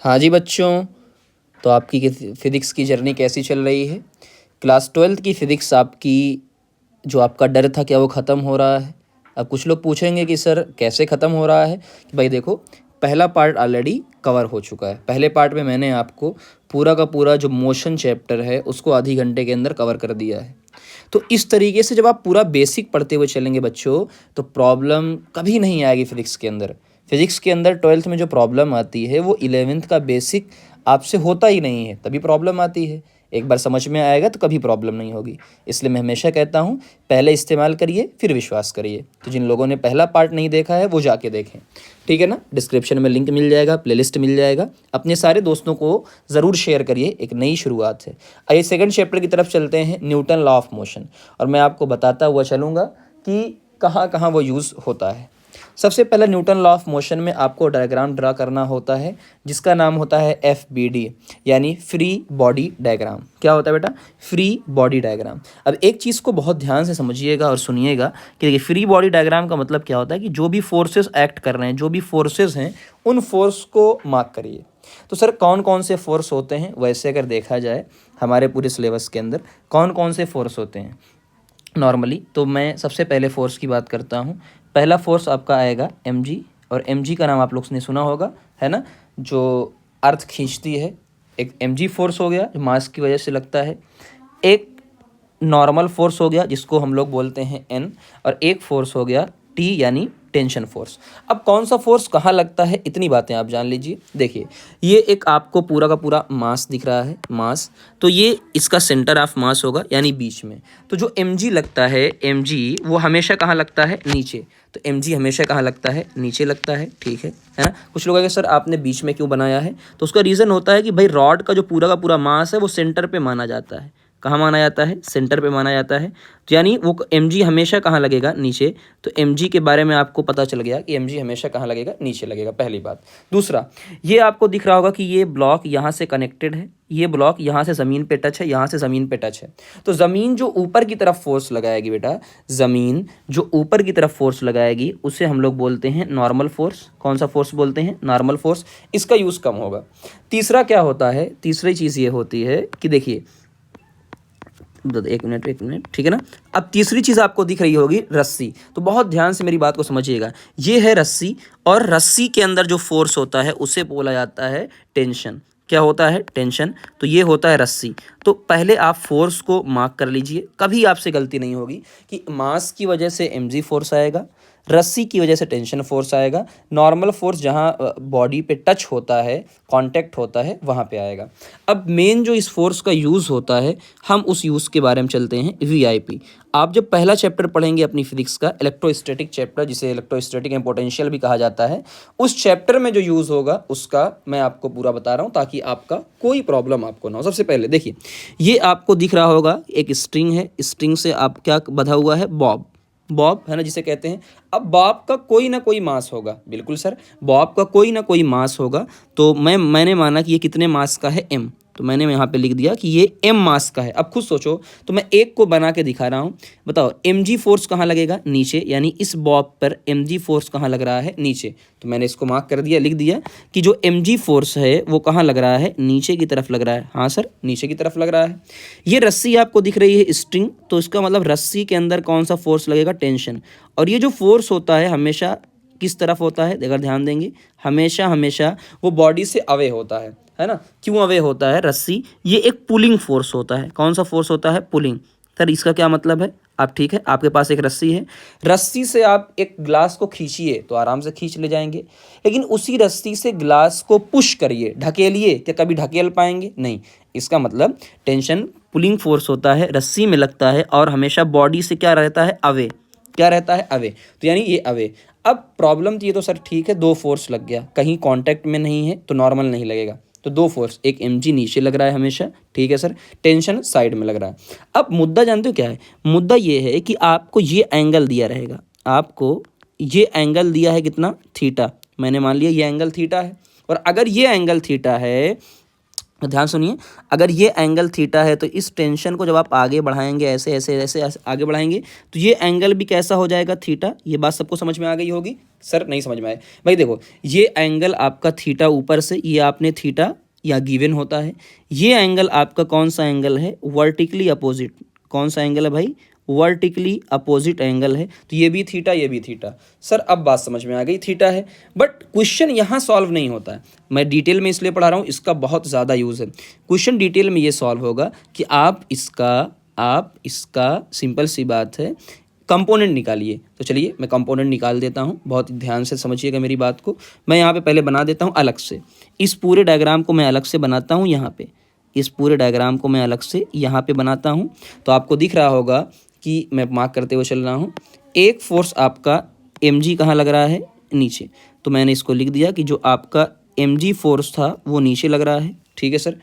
हाँ जी बच्चों, तो आपकी फ़िज़िक्स की जर्नी कैसी चल रही है? क्लास 12th की फ़िज़िक्स आपकी जो आपका डर था क्या वो ख़त्म हो रहा है? अब कुछ लोग पूछेंगे कि सर कैसे ख़त्म हो रहा है? कि भाई देखो, पहला पार्ट ऑलरेडी कवर हो चुका है। पहले पार्ट में मैंने आपको पूरा का पूरा जो मोशन चैप्टर है उसको आधी घंटे के अंदर कवर कर दिया है। तो इस तरीके से जब आप पूरा बेसिक पढ़ते हुए चलेंगे बच्चों, तो प्रॉब्लम कभी नहीं आएगी फ़िज़िक्स के अंदर। फ़िज़िक्स के अंदर 12th में जो प्रॉब्लम आती है वो 11th का बेसिक आपसे होता ही नहीं है, तभी प्रॉब्लम आती है। एक बार समझ में आएगा तो कभी प्रॉब्लम नहीं होगी। इसलिए मैं हमेशा कहता हूँ, पहले इस्तेमाल करिए फिर विश्वास करिए। तो जिन लोगों ने पहला पार्ट नहीं देखा है वो जाके देखें, ठीक है ना। डिस्क्रिप्शन में लिंक मिल जाएगा, प्लेलिस्ट मिल जाएगा। अपने सारे दोस्तों को ज़रूर शेयर करिए, एक नई शुरुआत है। आइए सेकंड चैप्टर की तरफ चलते हैं, न्यूटन लॉ ऑफ मोशन। और मैं आपको बताता हुआ चलूँगा कि कहाँ कहाँ वो यूज़ होता है। सबसे पहले न्यूटन लॉ ऑफ मोशन में आपको डायग्राम ड्रा करना होता है जिसका नाम होता है FBD, यानी फ्री बॉडी डायग्राम। क्या होता है बेटा? Free body diagram. अब एक चीज़ को बहुत ध्यान से समझिएगा और सुनिएगा कि देखिए, फ्री बॉडी डायग्राम का मतलब क्या होता है कि जो भी फोर्सेस एक्ट कर रहे हैं, जो भी फोर्सेस हैं, उन फोर्स को मार्क करिए। तो सर कौन कौन से फोर्स होते हैं? वैसे अगर देखा जाए हमारे पूरे सिलेबस के अंदर कौन कौन से फोर्स होते हैं नॉर्मली, तो मैं सबसे पहले फोर्स की बात करता हूँ। पहला फोर्स आपका आएगा mg, और mg का नाम आप लोग ने सुना होगा, है ना, जो अर्थ खींचती है। एक mg फोर्स हो गया जो मास की वजह से लगता है। एक नॉर्मल फोर्स हो गया जिसको हम लोग बोलते हैं n, और एक फोर्स हो गया t यानी टेंशन फोर्स। अब कौन सा फोर्स कहाँ लगता है, इतनी बातें आप जान लीजिए। देखिए, ये एक आपको पूरा का पूरा मास दिख रहा है, मास, तो ये इसका सेंटर ऑफ मास होगा यानी बीच में। तो जो mg लगता है, mg वो हमेशा कहाँ लगता है? नीचे। तो mg हमेशा कहाँ लगता है? नीचे लगता है, ठीक है ना। कुछ लोग कहेंगे सर आपने बीच में क्यों बनाया है? तो उसका रीज़न होता है कि भाई रॉड का जो पूरा का पूरा मास है वो सेंटर पे माना जाता है। कहाँ माना जाता है? सेंटर पे माना जाता है। तो यानी वो mg हमेशा कहाँ लगेगा? नीचे। तो mg के बारे में आपको पता चल गया कि mg हमेशा कहाँ लगेगा? नीचे लगेगा, पहली बात। दूसरा, ये आपको दिख रहा होगा कि ये ब्लॉक यहाँ से कनेक्टेड है, ये ब्लॉक यहाँ से ज़मीन पे टच है, यहाँ से ज़मीन पे टच है। तो ज़मीन जो ऊपर की तरफ फोर्स लगाएगी बेटा, ज़मीन जो ऊपर की तरफ फोर्स लगाएगी उसे हम लोग बोलते हैं नॉर्मल फोर्स। कौन सा फोर्स बोलते हैं? Normal force. इसका यूज़ कम होगा। तीसरा क्या होता है? तीसरी चीज़ ये होती है कि देखिए, एक मिनट, ठीक है ना। अब तीसरी चीज़ आपको दिख रही होगी रस्सी। तो बहुत ध्यान से मेरी बात को समझिएगा। ये है रस्सी, और रस्सी के अंदर जो फोर्स होता है उसे बोला जाता है टेंशन। क्या होता है? टेंशन। तो ये होता है रस्सी। तो पहले आप फोर्स को मार्क कर लीजिए, कभी आपसे गलती नहीं होगी कि मास की वजह से mg फोर्स आएगा, रस्सी की वजह से टेंशन फोर्स आएगा, नॉर्मल फोर्स जहाँ बॉडी पे टच होता है, कांटेक्ट होता है, वहाँ पे आएगा। अब मेन जो इस फोर्स का यूज़ होता है, हम उस यूज़ के बारे में चलते हैं। वीआईपी। आप जब पहला चैप्टर पढ़ेंगे अपनी फिजिक्स का, इलेक्ट्रोस्टैटिक चैप्टर, जिसे इलेक्ट्रोस्टैटिक एंड पोटेंशियल भी कहा जाता है, उस चैप्टर में जो यूज़ होगा उसका मैं आपको पूरा बता रहा हूँ ताकि आपका कोई प्रॉब्लम आपको ना हो। सबसे पहले देखिए, ये आपको दिख रहा होगा एक स्ट्रिंग है, स्ट्रिंग से आप क्या बंधा हुआ है? बॉब। बॉब है ना, जिसे कहते हैं। अब बॉब का कोई ना कोई मास होगा। बिल्कुल सर, बॉब का कोई ना कोई मास होगा। तो मैंने माना कि ये कितने मास का है? m। तो मैंने यहाँ पे लिख दिया कि ये m मास का है। अब खुद सोचो, तो मैं एक को बना के दिखा रहा हूँ। बताओ mg फोर्स कहाँ लगेगा? नीचे। यानी इस बॉब पर mg फोर्स कहाँ लग रहा है? नीचे। तो मैंने इसको मार्क कर दिया, लिख दिया कि जो mg फोर्स है वो कहाँ लग रहा है? नीचे की तरफ लग रहा है। हाँ सर, नीचे की तरफ लग रहा है। ये रस्सी आपको दिख रही है स्ट्रिंग, तो इसका मतलब रस्सी के अंदर कौन सा फोर्स लगेगा? टेंशन। और ये जो फोर्स होता है हमेशा किस तरफ होता है? अगर ध्यान देंगे, हमेशा हमेशा वो बॉडी से अवे होता है ना। क्यों अवे होता है? रस्सी, ये एक पुलिंग फोर्स होता है। कौन सा फोर्स होता है? पुलिंग। सर इसका क्या मतलब है? आप ठीक है, आपके पास एक रस्सी है, रस्सी से आप एक ग्लास को खींचिए तो आराम से खींच ले जाएंगे, लेकिन उसी रस्सी से ग्लास को पुश करिए, ढकेलिए, क्या कभी ढकेल पाएंगे? नहीं। इसका मतलब टेंशन पुलिंग फोर्स होता है, रस्सी में लगता है, और हमेशा बॉडी से क्या रहता है? अवे। क्या रहता है? अवे। तो यानी ये अवे। अब प्रॉब्लम थी, ये तो सर ठीक है, दो फोर्स लग गया, कहीं कांटेक्ट में नहीं है तो नॉर्मल नहीं लगेगा। तो दो फोर्स, एक mg नीचे लग रहा है हमेशा, ठीक है सर, टेंशन साइड में लग रहा है। अब मुद्दा जानते हो क्या है? मुद्दा ये है कि आपको ये एंगल दिया रहेगा, आपको ये एंगल दिया है कितना? थीटा। मैंने मान लिया ये एंगल थीटा है, और अगर ये एंगल थीटा है तो ध्यान सुनिए, अगर ये एंगल थीटा है तो इस टेंशन को जब आप आगे बढ़ाएंगे, ऐसे ऐसे ऐसे ऐसे आगे बढ़ाएंगे, तो ये एंगल भी कैसा हो जाएगा, थीटा। ये बात सबको समझ में आ गई होगी। सर नहीं समझ में आए भाई, देखो ये एंगल आपका थीटा ऊपर से, ये आपने थीटा या गिवन होता है। ये एंगल आपका कौन सा एंगल है, वर्टिकली अपोजिट। कौन सा एंगल है भाई, वर्टिकली अपोजिट एंगल है। तो ये भी थीटा, ये भी थीटा। सर अब बात समझ में आ गई, थीटा है। बट क्वेश्चन यहाँ सॉल्व नहीं होता है, मैं डिटेल में इसलिए पढ़ा रहा हूँ, इसका बहुत ज़्यादा यूज़ है। क्वेश्चन डिटेल में ये सॉल्व होगा कि आप इसका सिंपल सी बात है, कंपोनेंट निकालिए। तो चलिए मैं कंपोनेंट निकाल देता हूँ, बहुत ध्यान से समझिएगा मेरी बात को। मैं यहाँ पे पहले बना देता हूँ अलग से, इस पूरे डायग्राम को मैं अलग से बनाता हूँ यहाँ पे, इस पूरे डायग्राम को मैं अलग से यहाँ पे बनाता हूँ। तो आपको दिख रहा होगा कि मैं मार्क करते हुए चल रहा हूँ। एक फोर्स आपका mg कहाँ लग रहा है, नीचे। तो मैंने इसको लिख दिया कि जो आपका mg फोर्स था वो नीचे लग रहा है, ठीक है सर।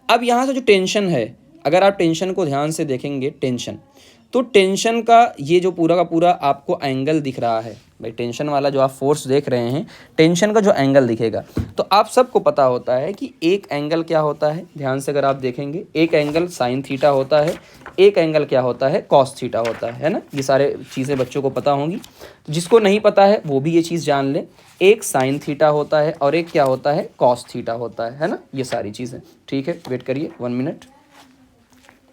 अब यहाँ से जो टेंशन है, अगर आप टेंशन को ध्यान से देखेंगे, टेंशन, तो टेंशन का ये जो पूरा का पूरा आपको एंगल दिख रहा है भाई, टेंशन वाला जो आप फोर्स देख रहे हैं, टेंशन का जो एंगल दिखेगा, तो आप सबको पता होता है कि एक एंगल क्या होता है। ध्यान से अगर आप देखेंगे, एक एंगल साइन थीटा होता है, एक एंगल क्या होता है, कॉस थीटा होता है ना। ये सारे चीज़ें बच्चों को पता होंगी, जिसको नहीं पता है वो भी ये चीज़ जान ले। एक साइन थीटा होता है और एक क्या होता है, कॉस थीटा होता है ना। ये सारी चीज़ें, ठीक है। वेट करिए 1 मिनट,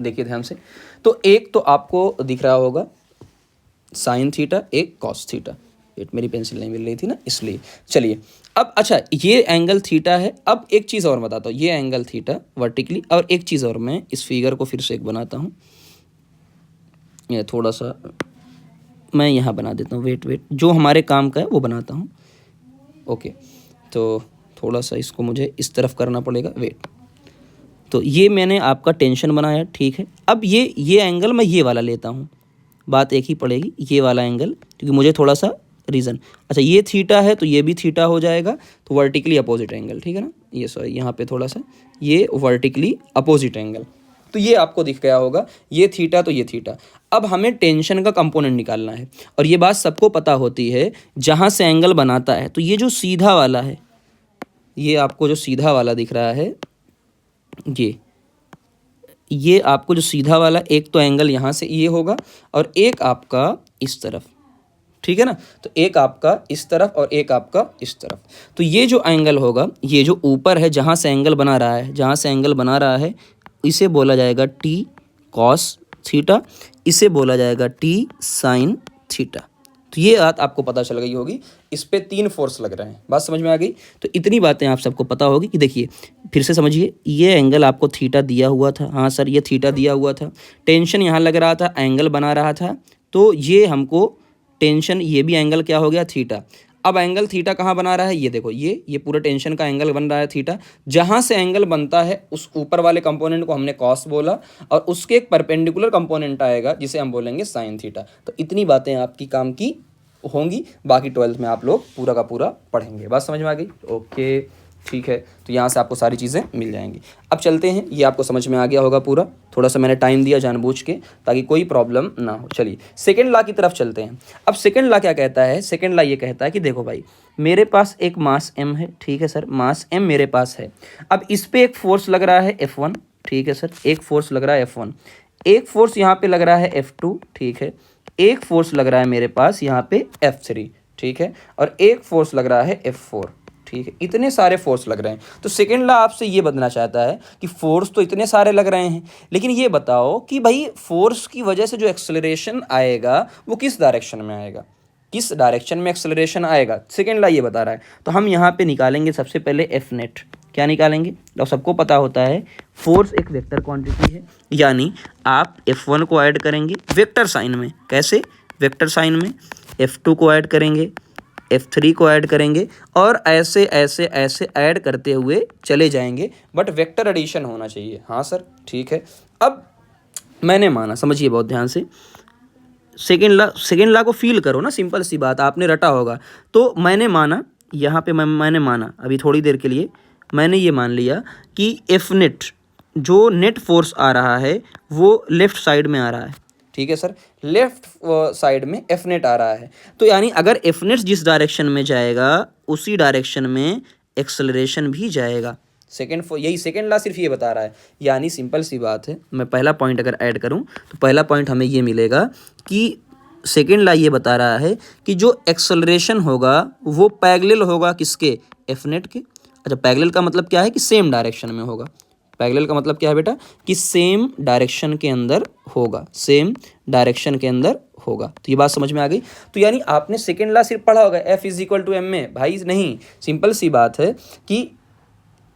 देखिए ध्यान से। तो एक तो आपको दिख रहा होगा साइन थीटा, एक कॉस थीटा। वेट, मेरी पेंसिल नहीं मिल रही थी ना, इसलिए। चलिए अब अच्छा, ये एंगल थीटा है। अब एक चीज़ और बताता हूँ, ये एंगल थीटा वर्टिकली, और एक चीज़ और, मैं इस फिगर को फिर से एक बनाता हूँ। ये थोड़ा सा मैं यहाँ बना देता हूँ, वेट, जो हमारे काम का है वो बनाता हूँ। ओके, तो थोड़ा सा इसको मुझे इस तरफ करना पड़ेगा, वेट। तो ये मैंने आपका टेंशन बनाया, ठीक है। अब ये एंगल मैं ये वाला लेता हूँ, बात एक ही पड़ेगी, ये वाला एंगल, क्योंकि मुझे थोड़ा सा रीज़न। अच्छा, ये थीटा है तो ये भी थीटा हो जाएगा, तो वर्टिकली अपोजिट एंगल, ठीक है ना। ये सॉरी, यहाँ पे थोड़ा सा ये वर्टिकली अपोजिट एंगल, तो ये आपको दिख गया होगा, ये थीटा तो ये थीटा। अब हमें टेंशन का कंपोनेंट निकालना है, और ये बात सबको पता होती है, जहाँ से एंगल बनाता है, तो ये जो सीधा वाला है, ये आपको जो सीधा वाला दिख रहा है, ये आपको जो सीधा वाला, एक तो एंगल यहाँ से ये होगा और एक आपका इस तरफ, ठीक है ना। तो एक आपका इस तरफ और एक आपका इस तरफ। तो ये जो एंगल होगा, ये जो ऊपर है, जहाँ से एंगल बना रहा है, इसे बोला जाएगा टी कॉस थीटा, इसे बोला जाएगा टी साइन थीटा। तो ये बात आपको पता चल गई होगी, इस पे 3 फोर्स लग रहे हैं, बात समझ में आ गई। तो इतनी बातें आप सबको पता होगी कि देखिए फिर से समझिए, ये एंगल आपको थीटा दिया हुआ था, हाँ सर ये थीटा दिया हुआ था, टेंशन यहाँ लग रहा था, एंगल बना रहा था, तो ये हमको टेंशन, ये भी एंगल क्या हो गया, थीटा। अब एंगल थीटा कहाँ बना रहा है, ये देखो, ये पूरा टेंशन का एंगल बन रहा है थीटा। जहाँ से एंगल बनता है उस ऊपर वाले कंपोनेंट को हमने कॉस बोला, और उसके एक परपेंडिकुलर कंपोनेंट आएगा जिसे हम बोलेंगे साइन थीटा। तो इतनी बातें आपकी काम की होंगी, बाकी 12th में आप लोग पूरा का पूरा पढ़ेंगे। बात समझ में आ गई, ओके ठीक है। तो यहाँ से आपको सारी चीज़ें मिल जाएंगी। अब चलते हैं, ये आपको समझ में आ गया होगा पूरा, थोड़ा सा मैंने टाइम दिया जानबूझ के ताकि कोई प्रॉब्लम ना हो। चलिए सेकेंड लॉ की तरफ चलते हैं। अब सेकेंड लॉ क्या कहता है, सेकेंड लॉ ये कहता है कि देखो भाई, मेरे पास एक मास m है, ठीक है सर, मास m मेरे पास है। अब इस पर एक फोर्स लग रहा है F1, ठीक है सर, एक फोर्स लग रहा है F1, एक फोर्स यहाँ पे लग रहा है F2, ठीक है, एक फोर्स लग रहा है मेरे पास यहाँ पे F3, ठीक है, और एक फोर्स लग रहा है F4, ठीक है। इतने सारे फोर्स लग रहे हैं। तो सेकेंड लॉ आपसे ये बताना चाहता है कि फोर्स तो इतने सारे लग रहे हैं, लेकिन ये बताओ कि भाई फोर्स की वजह से जो एक्सेलरेशन आएगा वो किस डायरेक्शन में आएगा, किस डायरेक्शन में एक्सेलरेशन आएगा, सेकेंड लॉ ये बता रहा है। तो हम यहाँ पे निकालेंगे सबसे पहले एफ नेट। क्या निकालेंगे, तो सबको पता होता है फोर्स एक वेक्टर क्वांटिटी है, यानी आप F1 को ऐड करेंगे वेक्टर साइन में, कैसे, वेक्टर साइन में, F2 को ऐड करेंगे, F3 को ऐड करेंगे, और ऐसे ऐसे ऐसे ऐड करते हुए चले जाएंगे, बट वेक्टर एडिशन होना चाहिए। हाँ सर ठीक है। अब मैंने माना, समझिए बहुत ध्यान से, सेकेंड लॉ को फील करो ना, सिंपल सी बात, आपने रटा होगा। तो मैंने माना, यहाँ पे मैंने माना अभी थोड़ी देर के लिए, मैंने ये मान लिया कि एफ नेट, जो नेट फोर्स आ रहा है वो लेफ़्ट साइड में आ रहा है, ठीक है सर, लेफ़्ट साइड में एफ नेट आ रहा है। तो यानी अगर एफ नेट जिस डायरेक्शन में जाएगा उसी डायरेक्शन में एक्सेलरेशन भी जाएगा। यही सेकेंड लॉ सिर्फ ये बता रहा है। यानी सिंपल सी बात है, मैं पहला पॉइंट अगर ऐड करूं तो पहला पॉइंट हमें ये मिलेगा कि सेकेंड लॉ ये बता रहा है कि जो एक्सेलरेशन होगा वो पैरेलल होगा किसके, एफ नेट के। अच्छा, पैरेलल का मतलब क्या है कि सेम डायरेक्शन में होगा। पैरेलल का मतलब क्या है बेटा कि सेम डायरेक्शन के अंदर होगा, सेम डायरेक्शन के अंदर होगा। तो ये बात समझ में आ गई। तो यानी आपने सेकेंड लॉ सिर्फ पढ़ा होगा F is equal to M में, भाई नहीं, सिंपल सी बात है कि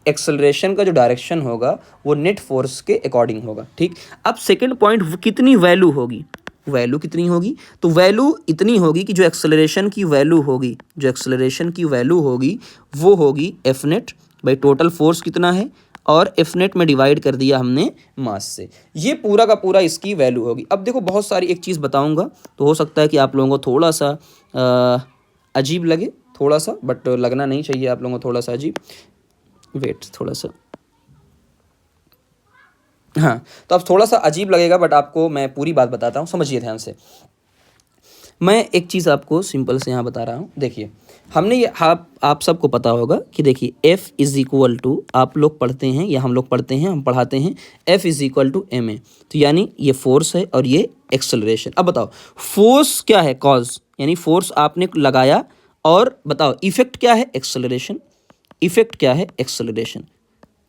एक्सेलरेशन का जो डायरेक्शन होगा वो नेट फोर्स के अकॉर्डिंग होगा। ठीक, अब सेकेंड पॉइंट कितनी वैल्यू होगी, वैल्यू कितनी होगी, तो वैल्यू इतनी होगी कि जो एक्सेलरेशन की वैल्यू होगी, जो एक्सेलरेशन की वैल्यू होगी वो होगी F net by total force कितना है, और एफ नेट में डिवाइड कर दिया हमने मास से। ये पूरा का पूरा इसकी वैल्यू होगी। अब देखो बहुत सारी एक चीज़ बताऊंगा तो हो सकता है कि आप लोगों को थोड़ा सा अजीब लगे, थोड़ा सा, बट लगना नहीं चाहिए आप लोगों को थोड़ा सा अजीब। वेट थोड़ा सा, हाँ, तो अब थोड़ा सा अजीब लगेगा बट आपको मैं पूरी बात बताता हूँ, समझिए ध्यान से। मैं एक चीज़ आपको सिंपल से यहाँ बता रहा हूँ। देखिए हमने ये आप सबको पता होगा कि देखिए F इज़ इक्वल टू, आप लोग पढ़ते हैं या हम लोग पढ़ते हैं, हम पढ़ाते हैं F is equal to M A. तो यानी ये फोर्स है और ये एक्सेलरेशन। अब बताओ फोर्स क्या है, कॉज, यानी फोर्स आपने लगाया, और बताओ इफेक्ट क्या है, एक्सेलरेशन। इफेक्ट क्या है, एक्सेलरेशन,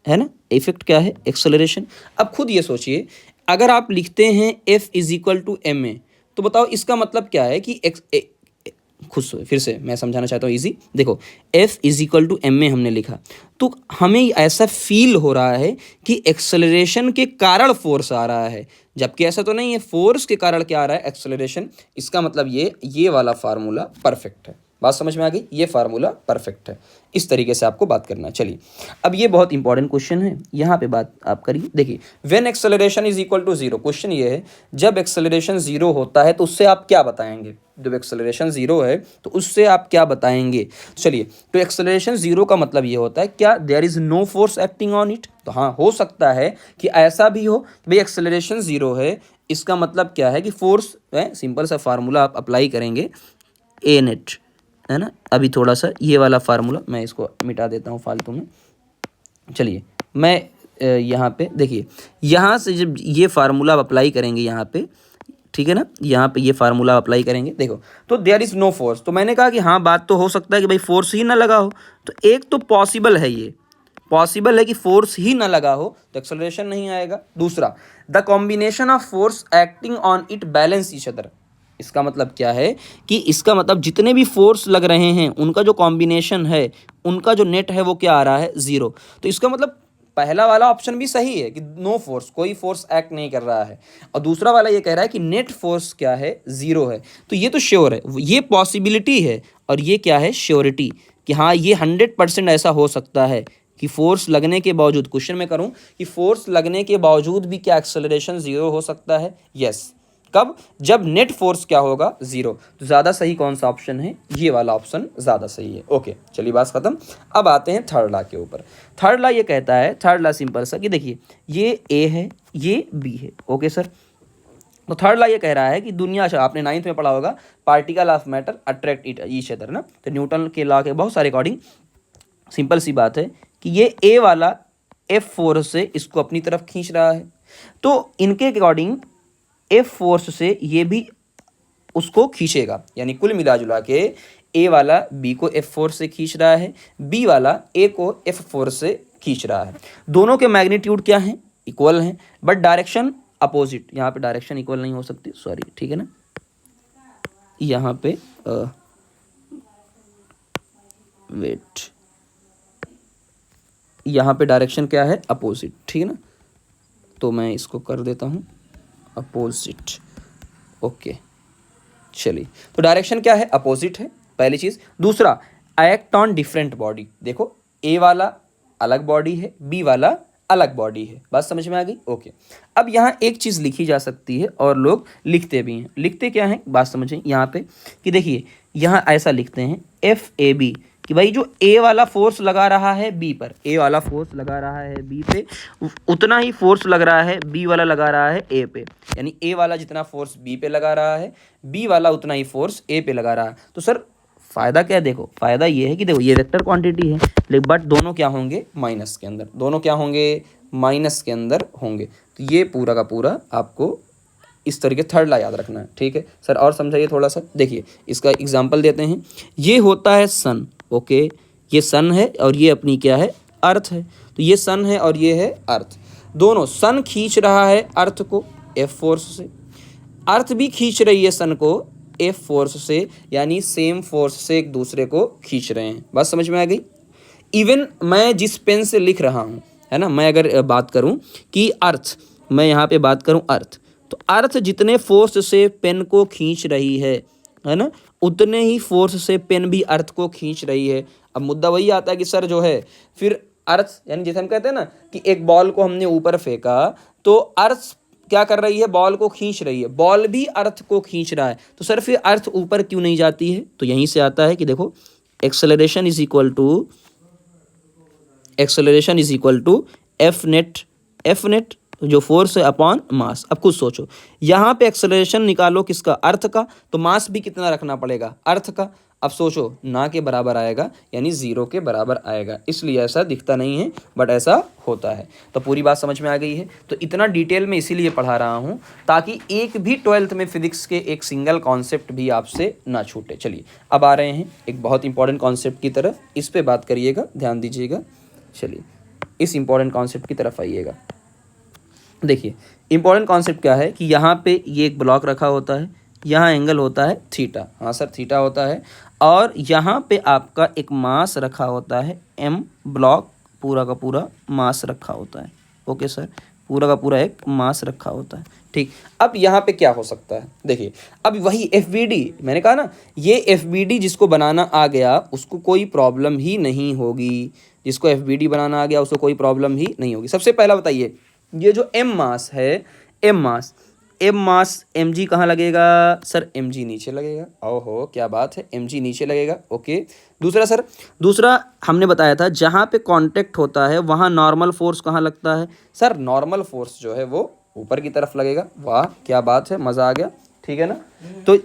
है ना, इफेक्ट क्या है, एक्सेलरेशन। अब खुद ये सोचिए, अगर आप लिखते हैं F is equal to M A, तो बताओ इसका मतलब क्या है कि खुद फिर से मैं समझाना चाहता हूँ इजी। देखो F is equal to M A हमने लिखा, तो हमें ऐसा फील हो रहा है कि एक्सेलरेशन के कारण फोर्स आ रहा है, जबकि ऐसा तो नहीं है, फोर्स के कारण क्या आ रहा है, एक्सेलरेशन। इसका मतलब ये वाला फार्मूला परफेक्ट है। बात समझ में आ गई, ये फार्मूला परफेक्ट है। इस तरीके से आपको बात करना है। चलिए अब ये बहुत इंपॉर्टेंट क्वेश्चन है, यहाँ पे बात आप करिए। देखिए when acceleration is equal to zero, question ये है जब एक्सेलरेशन जीरो होता है तो उससे आप क्या बताएंगे, जब एक्सेलरेशन जीरो है तो उससे आप क्या बताएंगे। चलिए, तो एक्सेलरेशन जीरो का मतलब ये होता है क्या, there is no force acting on it. तो हाँ, हो सकता है कि ऐसा भी हो कि भाई एक्सेलरेशन जीरो है, इसका मतलब क्या है कि फोर्स है, सिंपल सा फार्मूला आप अप्लाई करेंगे, ए नेट, है ना। अभी थोड़ा सा ये वाला फार्मूला मैं इसको मिटा देता हूँ फालतू में। चलिए मैं यहाँ पे देखिए, यहाँ से जब ये फार्मूला आप अप्लाई करेंगे यहाँ पे, ठीक है ना, यहाँ पे ये फार्मूला अप्लाई करेंगे, देखो तो देयर इज़ नो फोर्स। तो मैंने कहा कि हाँ बात तो हो सकता है कि भाई फोर्स ही ना लगा हो, तो एक तो पॉसिबल है, ये पॉसिबल है कि फोर्स ही ना लगा हो तो एक्सेलरेशन नहीं आएगा। दूसरा, the combination of force acting on it balance each other. इसका मतलब क्या है कि इसका मतलब जितने भी फोर्स लग रहे हैं उनका जो कॉम्बिनेशन है, उनका जो नेट है वो क्या आ रहा है, जीरो। तो इसका मतलब पहला वाला ऑप्शन भी सही है कि नो फोर्स, कोई फोर्स एक्ट नहीं कर रहा है, और दूसरा वाला ये कह रहा है कि नेट फोर्स क्या है, जीरो है। तो ये तो श्योर है, ये पॉसिबिलिटी है, और ये क्या है, श्योरिटी, कि हाँ ये 100% ऐसा हो सकता है कि फोर्स लगने के बावजूद, क्वेश्चन में करूं कि फोर्स लगने के बावजूद भी क्या एक्सेलरेशन जीरो हो सकता है, यस। कब, जब नेट फोर्स क्या होगा, जीरो। तो ज़्यादा सही कौन सा ऑप्शन है, ये वाला ऑप्शन ज़्यादा सही है। ओके चलिए बात खत्म। अब आते हैं थर्ड लॉ के ऊपर। थर्ड लॉ ये कहता है, थर्ड लॉ सिंपल सा कि देखिए ये ए है, ये बी है, ओके सर। तो थर्ड लॉ ये कह रहा है कि दुनिया, अच्छा आपने 9th में पढ़ा होगा, particle of matter attract each other ना, तो न्यूटन के लॉ के बहुत सारे अकॉर्डिंग सिंपल सी बात है कि ये ए वाला एफ फोर्स से इसको अपनी तरफ खींच रहा है, तो इनके अकॉर्डिंग एफ फोर्स से ये भी उसको खींचेगा, यानी कुल मिला जुला के ए वाला बी को एफ फोर्स से खींच रहा है, बी वाला ए को एफ फोर्स से खींच रहा है। दोनों के मैग्नीट्यूड क्या हैं, इक्वल हैं, बट डायरेक्शन अपोजिट। यहाँ पे डायरेक्शन इक्वल नहीं हो सकती, सॉरी, ठीक है ना, यहाँ पे वेट, यहाँ पे डायरेक्शन क्या है, अपोजिट, ठीक है ना। तो मैं इसको कर देता हूँ अपोजिट, ओके। चलिए, तो डायरेक्शन क्या है, अपोजिट है, पहली चीज़। दूसरा, एक्ट ऑन डिफरेंट बॉडी। देखो ए वाला अलग बॉडी है, बी वाला अलग बॉडी है, बात समझ में आ गई, ओके। अब यहाँ एक चीज़ लिखी जा सकती है और लोग लिखते भी हैं, लिखते क्या हैं, बात समझें यहाँ पे कि देखिए यहाँ ऐसा लिखते हैं एफ ए बी, कि भाई जो ए वाला फोर्स लगा रहा है बी पर, ए वाला फोर्स लगा रहा है बी पे, उतना ही फोर्स लग रहा है बी वाला लगा रहा है ए पे, यानी ए वाला जितना फोर्स बी पे लगा रहा है, बी वाला उतना ही फोर्स ए पे लगा रहा है। तो सर फ़ायदा क्या है, देखो फ़ायदा ये है कि देखो ये वेक्टर क्वांटिटी है, लेकिन बट दोनों क्या होंगे, माइनस के अंदर, दोनों क्या होंगे, माइनस के अंदर होंगे। तो ये पूरा का पूरा आपको इस तरीके थर्ड ला याद रखना है, ठीक है सर। और समझाइए थोड़ा सा, देखिए इसका एग्जांपल देते हैं। ये होता है सन, ओके, ये सन है और ये अपनी क्या है, अर्थ है। तो ये सन है और ये है अर्थ, दोनों, सन खींच रहा है अर्थ को एफ फोर्स से, अर्थ भी खींच रही है सन को एफ फोर्स से, यानी सेम फोर्स से एक दूसरे को खींच रहे हैं। बात समझ में आ गई। इवन मैं जिस पेन से लिख रहा हूँ, है ना, मैं अगर बात करूँ कि अर्थ, मैं यहाँ पे बात करूँ अर्थ, तो अर्थ जितने फोर्स से पेन को खींच रही है ना, उतने ही फोर्स से पेन भी अर्थ को खींच रही है। अब मुद्दा वही आता है कि सर जो है फिर अर्थ, यानी जैसे हम कहते हैं ना कि एक बॉल को हमने ऊपर फेंका तो अर्थ क्या कर रही है, बॉल को खींच रही है, बॉल भी अर्थ को खींच रहा है, तो सर फिर अर्थ ऊपर क्यों नहीं जाती है। तो यहीं से आता है कि देखो acceleration is equal to F net जो फोर्स है अपॉन मास। अब खुद सोचो, यहाँ पे एक्सेलरेशन निकालो किसका, अर्थ का, तो मास भी कितना रखना पड़ेगा, अर्थ का। अब सोचो ना के बराबर आएगा, यानी ज़ीरो के बराबर आएगा, इसलिए ऐसा दिखता नहीं है बट ऐसा होता है। तो पूरी बात समझ में आ गई है। तो इतना डिटेल में इसीलिए पढ़ा रहा हूँ ताकि एक भी 12th में फिजिक्स के एक सिंगल कॉन्सेप्ट भी आपसे ना छूटे। चलिए अब आ रहे हैं एक बहुत इंपॉर्टेंट कॉन्सेप्ट की तरफ, इस पर बात करिएगा, ध्यान दीजिएगा। चलिए इस इंपॉर्टेंट कॉन्सेप्ट की तरफ आइएगा। देखिए इंपॉर्टेंट कॉन्सेप्ट क्या है कि यहाँ पे ये एक ब्लॉक रखा होता है, यहाँ एंगल होता है थीटा, हाँ सर थीटा होता है, और यहाँ पे आपका एक मास रखा होता है m, ब्लॉक पूरा का पूरा मास रखा होता है, ओके सर, पूरा का पूरा एक मास रखा होता है, ठीक। अब यहाँ पे क्या हो सकता है, देखिए अब वही FBD, मैंने कहा ना ये FBD जिसको बनाना आ गया उसको कोई प्रॉब्लम ही नहीं होगी, जिसको FBD बनाना आ गया उसको कोई प्रॉब्लम ही नहीं होगी। सबसे पहला बताइए, ये जो m मास है, m मास mg कहाँ लगेगा सर, mg नीचे लगेगा। ओहो क्या बात है, mg नीचे लगेगा, ओके। दूसरा सर, दूसरा हमने बताया था जहाँ पे कांटेक्ट होता है वहाँ नॉर्मल फोर्स कहाँ लगता है, सर नॉर्मल फोर्स जो है वो ऊपर की तरफ लगेगा। वाह क्या बात है, मज़ा आ गया, ठीक है ना। तो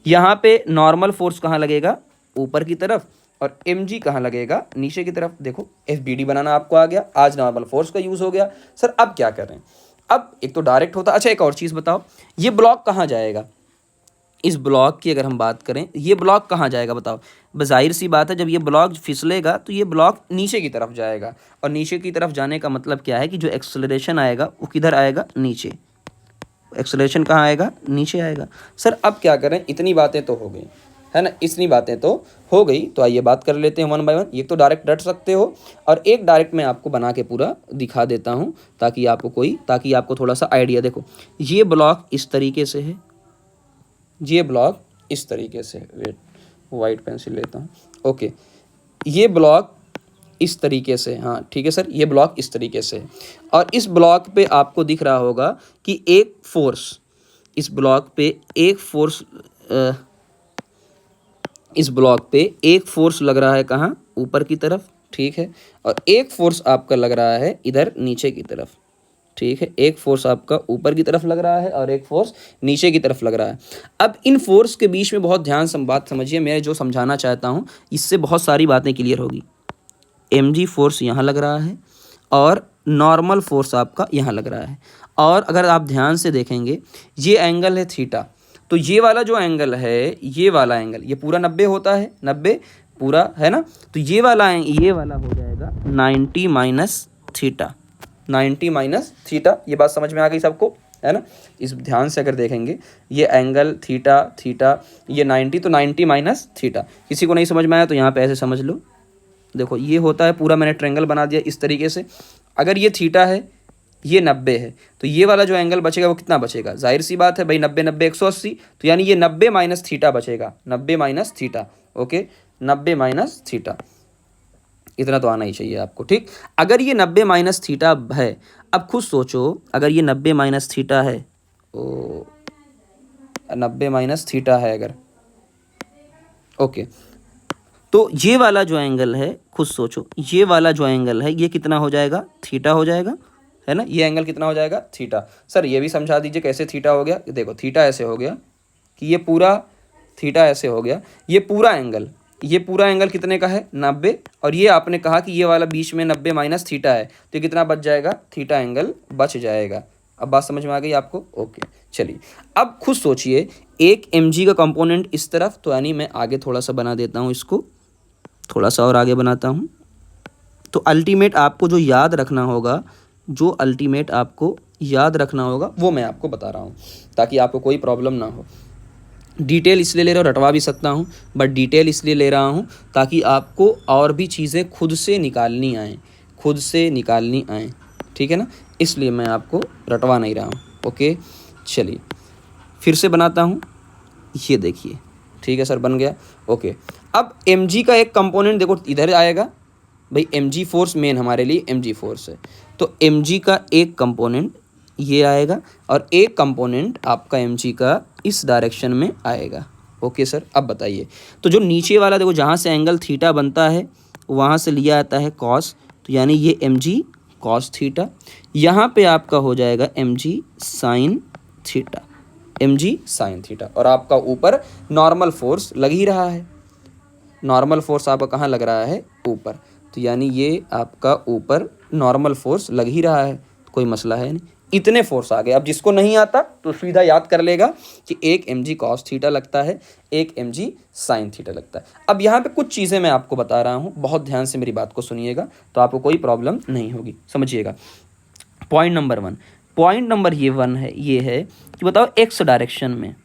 यहाँ पे नॉर्मल फोर्स कहाँ लगेगा, ऊपर की तरफ, और mg कहाँ लगेगा, नीचे की तरफ। देखो FBD बनाना आपको आ गया, आज नॉर्मल फोर्स का यूज़ हो गया। सर अब क्या करें, अब एक तो डायरेक्ट होता, अच्छा एक और चीज़ बताओ, ये ब्लॉक कहाँ जाएगा, इस ब्लॉक की अगर हम बात करें, ये ब्लॉक कहाँ जाएगा बताओ। जाहिर सी बात है जब ये ब्लॉक फिसलेगा तो ये ब्लॉक नीचे की तरफ जाएगा, और नीचे की तरफ जाने का मतलब क्या है कि जो एक्सेलरेशन आएगा वो किधर आएगा, नीचे। एक्सेलरेशन कहाँ आएगा, नीचे आएगा। सर अब क्या करें, इतनी बातें तो हो गई है ना, इतनी बातें तो हो गई, तो आइए बात कर लेते हैं 1 बाय 1। ये तो डायरेक्ट रट सकते हो, और एक डायरेक्ट मैं आपको बना के पूरा दिखा देता हूँ ताकि आपको थोड़ा सा आइडिया। देखो ये ब्लॉक इस तरीके से है, ये ब्लॉक इस तरीके से, वेट वाइट पेंसिल लेता हूँ, ओके, ये ब्लॉक इस तरीके से, हाँ ठीक है सर, ये ब्लॉक इस तरीके से, और इस ब्लॉक पे आपको दिख रहा होगा कि एक फोर्स, इस ब्लॉक पे एक फोर्स, इस ब्लॉक पे एक फोर्स लग रहा है कहाँ, ऊपर की तरफ, ठीक है, और एक फोर्स आपका लग रहा है इधर नीचे की तरफ, ठीक है, एक फोर्स आपका ऊपर की तरफ लग रहा है और एक फोर्स नीचे की तरफ लग रहा है। अब इन फोर्स के बीच में बहुत ध्यान से बात समझिए, मैं जो समझाना चाहता हूँ इससे बहुत सारी बातें क्लियर होगी। mg फोर्स यहाँ लग रहा है और नॉर्मल फोर्स आपका यहाँ लग रहा है, और अगर आप ध्यान से देखेंगे ये एंगल है थीटा, तो ये वाला जो एंगल है, ये वाला एंगल, ये पूरा 90 होता है, 90 पूरा है ना, तो ये वाला हो जाएगा 90 माइनस थीटा, 90 माइनस थीटा। ये बात समझ में आ गई सबको, है ना। इस ध्यान से अगर देखेंगे ये एंगल थीटा, ये 90, तो 90 माइनस थीटा। किसी को नहीं समझ में आया तो यहाँ पे ऐसे समझ लो, देखो ये होता है पूरा, मैंने ट्रायंगल बना दिया इस तरीके से। अगर ये थीटा है, ये 90 है, तो ये वाला जो एंगल बचेगा वो कितना बचेगा, जाहिर सी बात है भाई 90 90 180, तो यानी ये 90 माइनस थीटा बचेगा, 90 minus theta, okay, 90 minus theta, इतना तो आना ही चाहिए आपको, ठीक। अगर ये 90 माइनस थीटा है, अब खुद सोचो अगर ये 90 माइनस थीटा है, ओ 90 माइनस थीटा है अगर, ओके, तो ये वाला जो एंगल है, खुद सोचो ये वाला जो एंगल है ये कितना हो जाएगा, थीटा हो जाएगा, है ना। ये एंगल कितना हो जाएगा, थीटा। सर ये भी समझा दीजिए कैसे थीटा हो गया। देखो थीटा ऐसे हो गया कि ये पूरा थीटा ऐसे हो गया, ये पूरा एंगल कितने का है 90, और ये आपने कहा कि ये वाला बीच में 90 माइनस थीटा है, तो कितना बच जाएगा, थीटा एंगल बच जाएगा। अब बात समझ में आ गई आपको? ओके चलिए, अब खुद सोचिए, एक mg का कंपोनेंट इस तरफ, तो यानी मैं आगे थोड़ा सा बना देता हूँ इसको, थोड़ा सा और आगे बनाता हूँ। तो अल्टीमेट आपको जो याद रखना होगा, वो मैं आपको बता रहा हूँ ताकि आपको कोई प्रॉब्लम ना हो। डिटेल इसलिए ले रहा हूँ, रटवा भी सकता हूँ, बट डिटेल इसलिए ले रहा हूँ ताकि आपको और भी चीज़ें खुद से निकालनी आएँ, ठीक है ना, इसलिए मैं आपको रटवा नहीं रहा हूँ। ओके चलिए फिर से बनाता हूँ, ये देखिए, ठीक है सर बन गया। ओके अब mg का एक कंपोनेंट देखो इधर आएगा भाई, mg फोर्स मेन हमारे लिए mg फोर्स है, तो mg का एक कंपोनेंट ये आएगा और एक कंपोनेंट आपका mg का इस डायरेक्शन में आएगा। ओके सर अब बताइए, तो जो नीचे वाला देखो जहाँ से एंगल थीटा बनता है वहाँ से लिया आता है कॉस, तो यानी ये mg कॉस थीटा, यहाँ पे आपका हो जाएगा mg साइन थीटा, और आपका ऊपर नॉर्मल फोर्स लग ही रहा है, नॉर्मल फोर्स आपका कहाँ लग रहा है, ऊपर, तो यानी ये आपका ऊपर नॉर्मल फोर्स लग ही रहा है, कोई मसला है नहीं। इतने फोर्स आ गए। अब जिसको नहीं आता तो सीधा याद कर लेगा कि एक mg cos थीटा लगता है, एक mg sin थीटा लगता है। अब यहाँ पे कुछ चीज़ें मैं आपको बता रहा हूँ, बहुत ध्यान से मेरी बात को सुनिएगा तो आपको कोई प्रॉब्लम नहीं होगी, समझिएगा। पॉइंट नंबर 1 ये है कि बताओ एक्स डायरेक्शन में,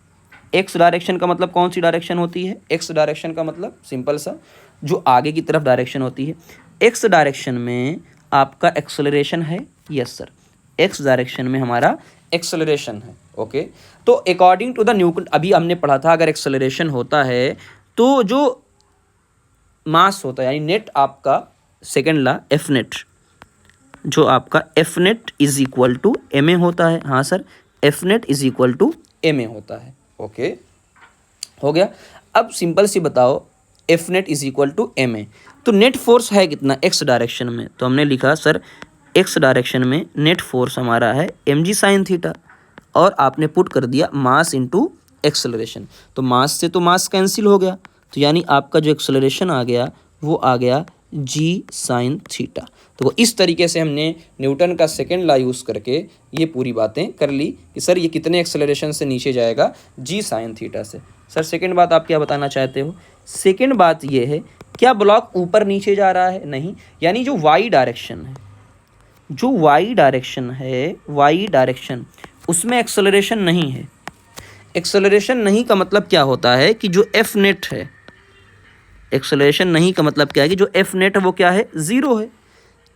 एक्स डायरेक्शन का मतलब कौन सी डायरेक्शन होती है, एक्स डायरेक्शन का मतलब सिंपल सा जो आगे की तरफ डायरेक्शन होती है। एक्स डायरेक्शन में आपका एक्सेलरेशन है, यस सर, एक्स डायरेक्शन में हमारा एक्सेलरेशन है। ओके तो अकॉर्डिंग टू द न्यूटन, अभी हमने पढ़ा था अगर एक्सेलरेशन होता है तो जो मास होता है यानी नेट आपका सेकेंड ला एफ नेट, जो आपका F net is equal to M A होता है। हाँ sir, F net is equal to M A होता है। ओके हो गया। अब सिंपल सी बताओ, F net is equal to M A, तो नेट फोर्स है कितना एक्स डायरेक्शन में, तो हमने लिखा सर एक्स डायरेक्शन में नेट फोर्स हमारा है एम जी साइन थीटा, और आपने पुट कर दिया मास इंटू एक्सेलरेशन, तो मास से तो मास कैंसिल हो गया, तो यानी आपका जो एक्सेलरेशन आ गया वो आ गया जी साइन थीटा। तो इस तरीके से हमने न्यूटन का सेकेंड लॉ यूज़ करके ये पूरी बातें कर ली कि सर ये कितने एक्सेलरेशन से नीचे जाएगा, जी साइन थीटा से। सर सेकेंड बात आप क्या बताना चाहते हो? सेकेंड बात ये है, क्या ब्लॉक ऊपर नीचे जा रहा है? नहीं, यानी जो वाई डायरेक्शन है, जो वाई डायरेक्शन है, वाई डायरेक्शन उसमें एक्सेलरेशन नहीं है। एक्सेलरेशन नहीं का मतलब क्या होता है कि जो एफ नेट है, एक्सेलरेशन नहीं का मतलब क्या है कि जो एफ नेट है वो क्या है, ज़ीरो है।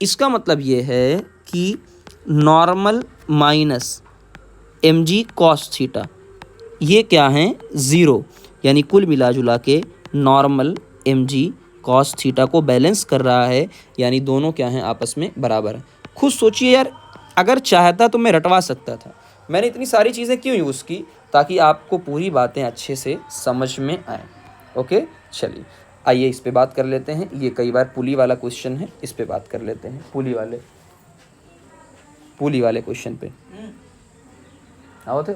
इसका मतलब ये है कि normal minus M G cos theta ये क्या है, ज़ीरो, यानी कुल मिला जुला के normal M G cos theta को बैलेंस कर रहा है, यानी दोनों क्या हैं, आपस में बराबर है। खुद सोचिए यार, अगर चाहता तो मैं रटवा सकता था, मैंने इतनी सारी चीज़ें क्यों यूज़ की, ताकि आपको पूरी बातें अच्छे से समझ में आए। ओके चलिए आइए इस पे बात कर लेते हैं, ये कई बार पुली वाला क्वेश्चन है, इस पे बात कर लेते हैं, पुली वाले क्वेश्चन पे आओ थे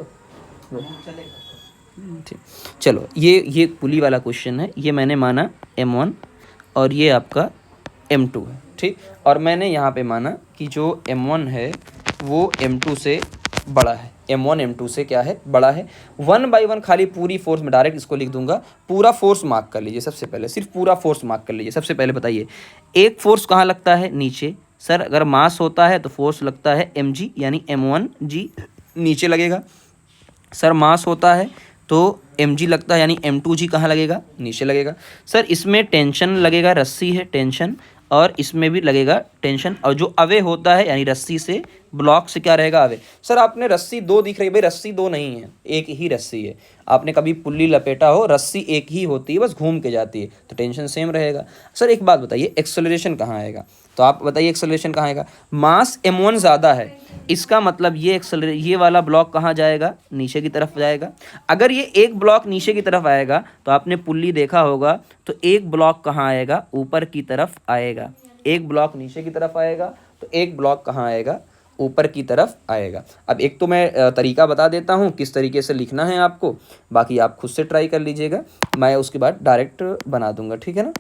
ठीक। चलो ये पुली वाला क्वेश्चन है, ये मैंने माना M1 और ये आपका M2 है, ठीक, और मैंने यहाँ पे माना कि जो M1 है वो M2 से बड़ा है, M1 M2 से क्या है, बड़ा है। 1 बाई 1 खाली पूरी फोर्स में डायरेक्ट इसको लिख दूंगा, पूरा फोर्स मार्क कर लीजिए सबसे पहले, सिर्फ पूरा फोर्स मार्क कर लीजिए। सबसे पहले बताइए एक फोर्स कहाँ लगता है, नीचे। सर अगर मास होता है तो फोर्स लगता है mg, यानी m1g नीचे लगेगा। सर मास होता है तो mg लगता है, यानी m2g कहाँ लगेगा, नीचे लगेगा। सर इसमें टेंशन लगेगा, रस्सी है टेंशन, और इसमें भी लगेगा टेंशन, और जो अवे होता है यानी रस्सी से ब्लॉक से क्या रहेगा, अवे। सर आपने रस्सी दो दिख रही है, भाई रस्सी दो नहीं है, एक ही रस्सी है। आपने कभी पुल्ली लपेटा हो, रस्सी एक ही होती है, बस घूम के जाती है, तो टेंशन सेम रहेगा। सर एक बात बताइए, एक्सेलरेशन कहाँ आएगा, तो आप बताइए एक्सेलरेशन कहाँ आएगा। मास m1 ज़्यादा है, इसका मतलब ये वाला ब्लॉक कहाँ जाएगा, नीचे की तरफ जाएगा। अगर ये एक ब्लॉक नीचे की तरफ आएगा तो आपने पुल्ली देखा होगा, तो एक ब्लॉक कहाँ आएगा, ऊपर की तरफ आएगा। एक ब्लॉक नीचे की तरफ आएगा तो एक ब्लॉक कहाँ आएगा, ऊपर की तरफ आएगा। अब एक तो मैं तरीका बता देता हूँ किस तरीके से लिखना है आपको, बाकी आप खुद से ट्राई कर लीजिएगा, मैं उसके बाद डायरेक्ट बना दूंगा, ठीक है ना,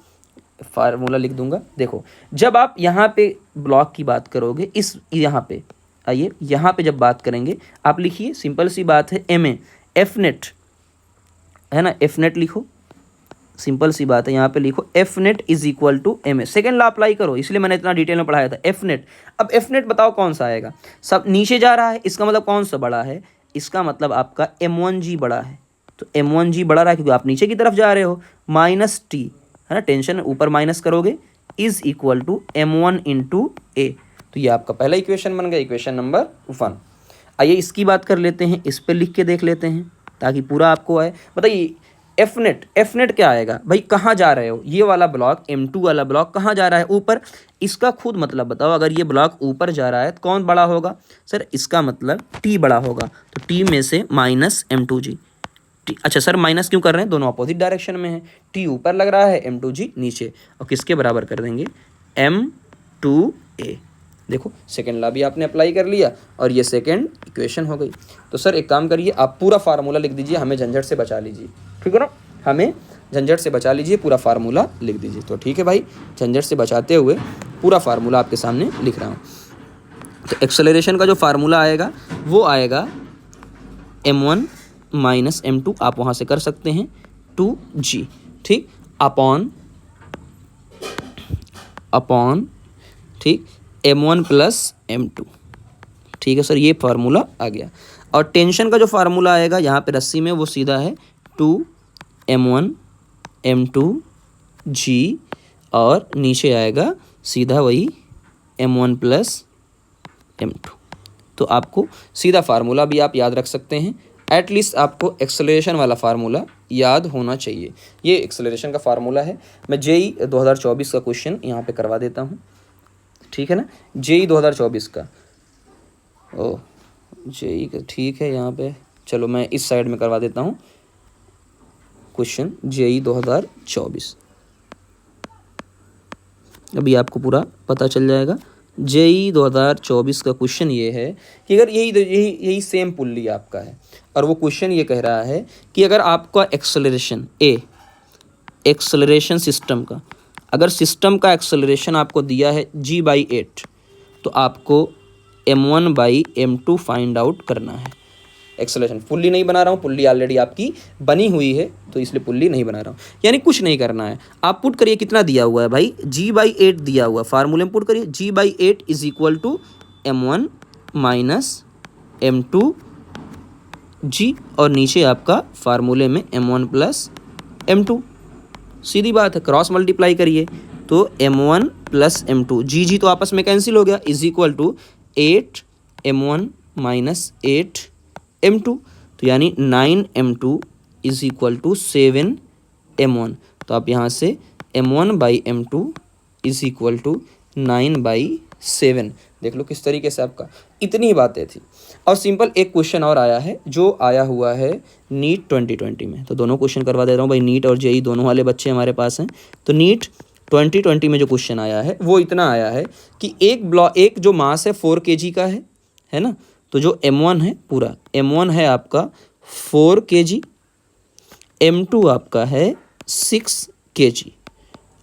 फार्मूला लिख दूंगा। देखो, जब आप यहाँ पे ब्लॉक की बात करोगे, इस यहाँ पे आइए, यहाँ पे जब बात करेंगे आप लिखिए, सिंपल सी बात है, एम ए एफ नेट है ना, एफ नेट लिखो, सिंपल सी बात है, यहाँ पे लिखो F net is equal to M A. Second law apply करो, इसलिए मैंने इतना डिटेल में पढ़ाया था। एफ नेट, अब एफ नेट बताओ कौन सा आएगा, सब नीचे जा रहा है, इसका मतलब कौन सा बड़ा है, इसका मतलब आपका M1G बड़ा है, तो M1G बड़ा रहा है क्योंकि आप नीचे की तरफ जा रहे हो, माइनस टी है ना, टेंशन ऊपर माइनस करोगे, is equal to M1 into a. तो ये आपका पहला इक्वेशन बन गया, इक्वेशन नंबर 1। आइए इसकी बात कर लेते हैं, इस पर लिख के देख लेते हैं ताकि पूरा आपको आए। बताइए एफ नेट क्या आएगा भाई, कहाँ जा रहे हो, ये वाला ब्लॉक M2 वाला ब्लॉक कहाँ जा रहा है, ऊपर। इसका खुद मतलब बताओ, अगर ये ब्लॉक ऊपर जा रहा है तो कौन बड़ा होगा सर, इसका मतलब T बड़ा होगा, तो T में से माइनस M2G। अच्छा सर माइनस क्यों कर रहे हैं, दोनों अपोजिट डायरेक्शन में है, T ऊपर लग रहा है, M2G नीचे, और किसके बराबर कर देंगे, M2A। देखो सेकेंड लॉ भी आपने अप्लाई कर लिया और ये सेकेंड इक्वेशन हो गई। तो सर एक काम करिए, आप पूरा फार्मूला लिख दीजिए, हमें झंझट से बचा लीजिए, ठीक है ना, हमें झंझट से बचा लीजिए, पूरा फार्मूला लिख दीजिए। तो ठीक है भाई, झंझट से बचाते हुए पूरा फार्मूला आपके सामने लिख रहा हूँ। तो एक्सेलरेशन का जो फार्मूला आएगा वो आएगा M1 माइनस M2, आप वहाँ से कर सकते हैं 2G, ठीक, अपॉन ठीक M1 प्लस M2, ठीक है सर, ये फार्मूला आ गया। और टेंशन का जो फार्मूला आएगा यहाँ पे रस्सी में, वो सीधा है 2M1 M2G, और नीचे आएगा सीधा वही M1 प्लस M2। तो आपको सीधा फार्मूला भी आप याद रख सकते हैं, एटलीस्ट आपको एक्सेलरेशन वाला फार्मूला याद होना चाहिए। ये एक्सेलरेशन का फार्मूला है। मैं जेई 2024 का क्वेश्चन यहाँ पे करवा देता हूँ, ठीक है ना, जेई 2024 का, ओ जेई का, ठीक है, यहाँ पे चलो मैं इस साइड में करवा देता हूँ क्वेश्चन, जेई 2024, अभी आपको पूरा पता चल जाएगा। जेई 2024 का क्वेश्चन ये है कि अगर यही सेम पुल्ली आपका है, और वो क्वेश्चन ये कह रहा है कि अगर आपका एक्सेलरेशन सिस्टम का, अगर सिस्टम का एक्सेलरेशन आपको दिया है G/8, तो आपको M1/M2 फाइंड आउट करना है। एक्सेलरेशन पुल्ली नहीं बना रहा हूँ, पुल्ली ऑलरेडी आपकी बनी हुई है, तो इसलिए पुल्ली नहीं बना रहा हूँ, यानी कुछ नहीं करना है। आप पुट करिए, कितना दिया हुआ है भाई, G/8 दिया हुआ है, फार्मूले में पुट करिए, G/8 is equal to M1 minus M2G, और नीचे आपका फार्मूले में M1 प्लस M2, सीधी बात है, क्रॉस मल्टीप्लाई करिए, तो M1 प्लस M2, जी तो आपस में कैंसिल हो गया, is equal to 8M1 minus 8M2, तो यानी 9M2 is equal to 7M1। तो आप यहाँ से M1/M2 इज इक्वल टू 9/7, देख लो किस तरीके से आपका, इतनी ही बातें थी। और सिंपल एक क्वेश्चन और आया है जो आया हुआ है नीट 2020 में, तो दोनों क्वेश्चन करवा दे रहा हूँ भाई, नीट और जेई दोनों वाले बच्चे हमारे पास हैं। तो नीट 2020 में जो क्वेश्चन आया है वो इतना आया है कि एक जो मास है 4 kg का है ना, तो जो M1 है, पूरा M1 है आपका 4 kg, M2 आपका है 6 kg,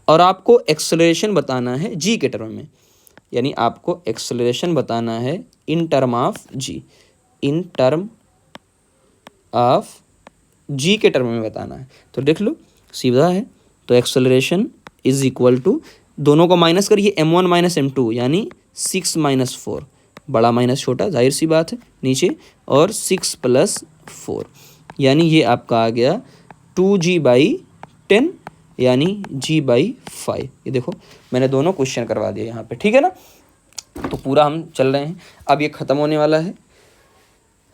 और आपको एक्सेलरेशन बताना है जी के टर्म में, यानी आपको एक्सेलरेशन बताना है in term of g, in term of g के टर्म में बताना है। तो देख लो सीधा है, तो एक्सेलरेशन इज इक्वल टू, दोनों को माइनस करिए, M1 माइनस M2, यानी 6 माइनस 4, बड़ा माइनस छोटा, जाहिर सी बात है, नीचे, और 6 प्लस 4, यानी ये आपका आ गया 2G/10, यानी G/5। ये देखो मैंने दोनों क्वेश्चन करवा दिए यहाँ पे, ठीक है ना। तो पूरा हम चल रहे हैं, अब ये ख़त्म होने वाला है।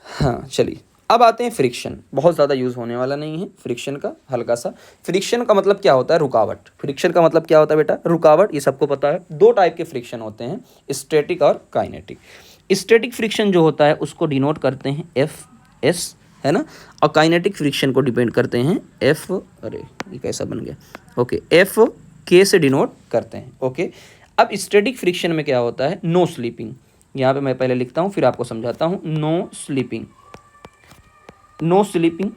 हाँ चलिए, अब आते हैं फ्रिक्शन, बहुत ज़्यादा यूज़ होने वाला नहीं है फ्रिक्शन का, हल्का सा। फ्रिक्शन का मतलब क्या होता है, रुकावट। फ्रिक्शन का मतलब क्या होता है बेटा, रुकावट, ये सबको पता है। दो टाइप के फ्रिक्शन होते हैं, स्टैटिक और काइनेटिक। स्टैटिक फ्रिक्शन जो होता है उसको डिनोट करते हैं F/S, है ना, और काइनेटिक फ्रिक्शन को डिपेंड करते हैं F, अरे ये कैसा बन गया, ओके, F/K से डिनोट करते हैं, ओके। अब स्टैटिक फ्रिक्शन में क्या होता है, नो स्लिपिंग, यहाँ पे मैं पहले लिखता हूँ फिर आपको समझाता हूँ। नो स्लीपिंग, नो स्लीपिंग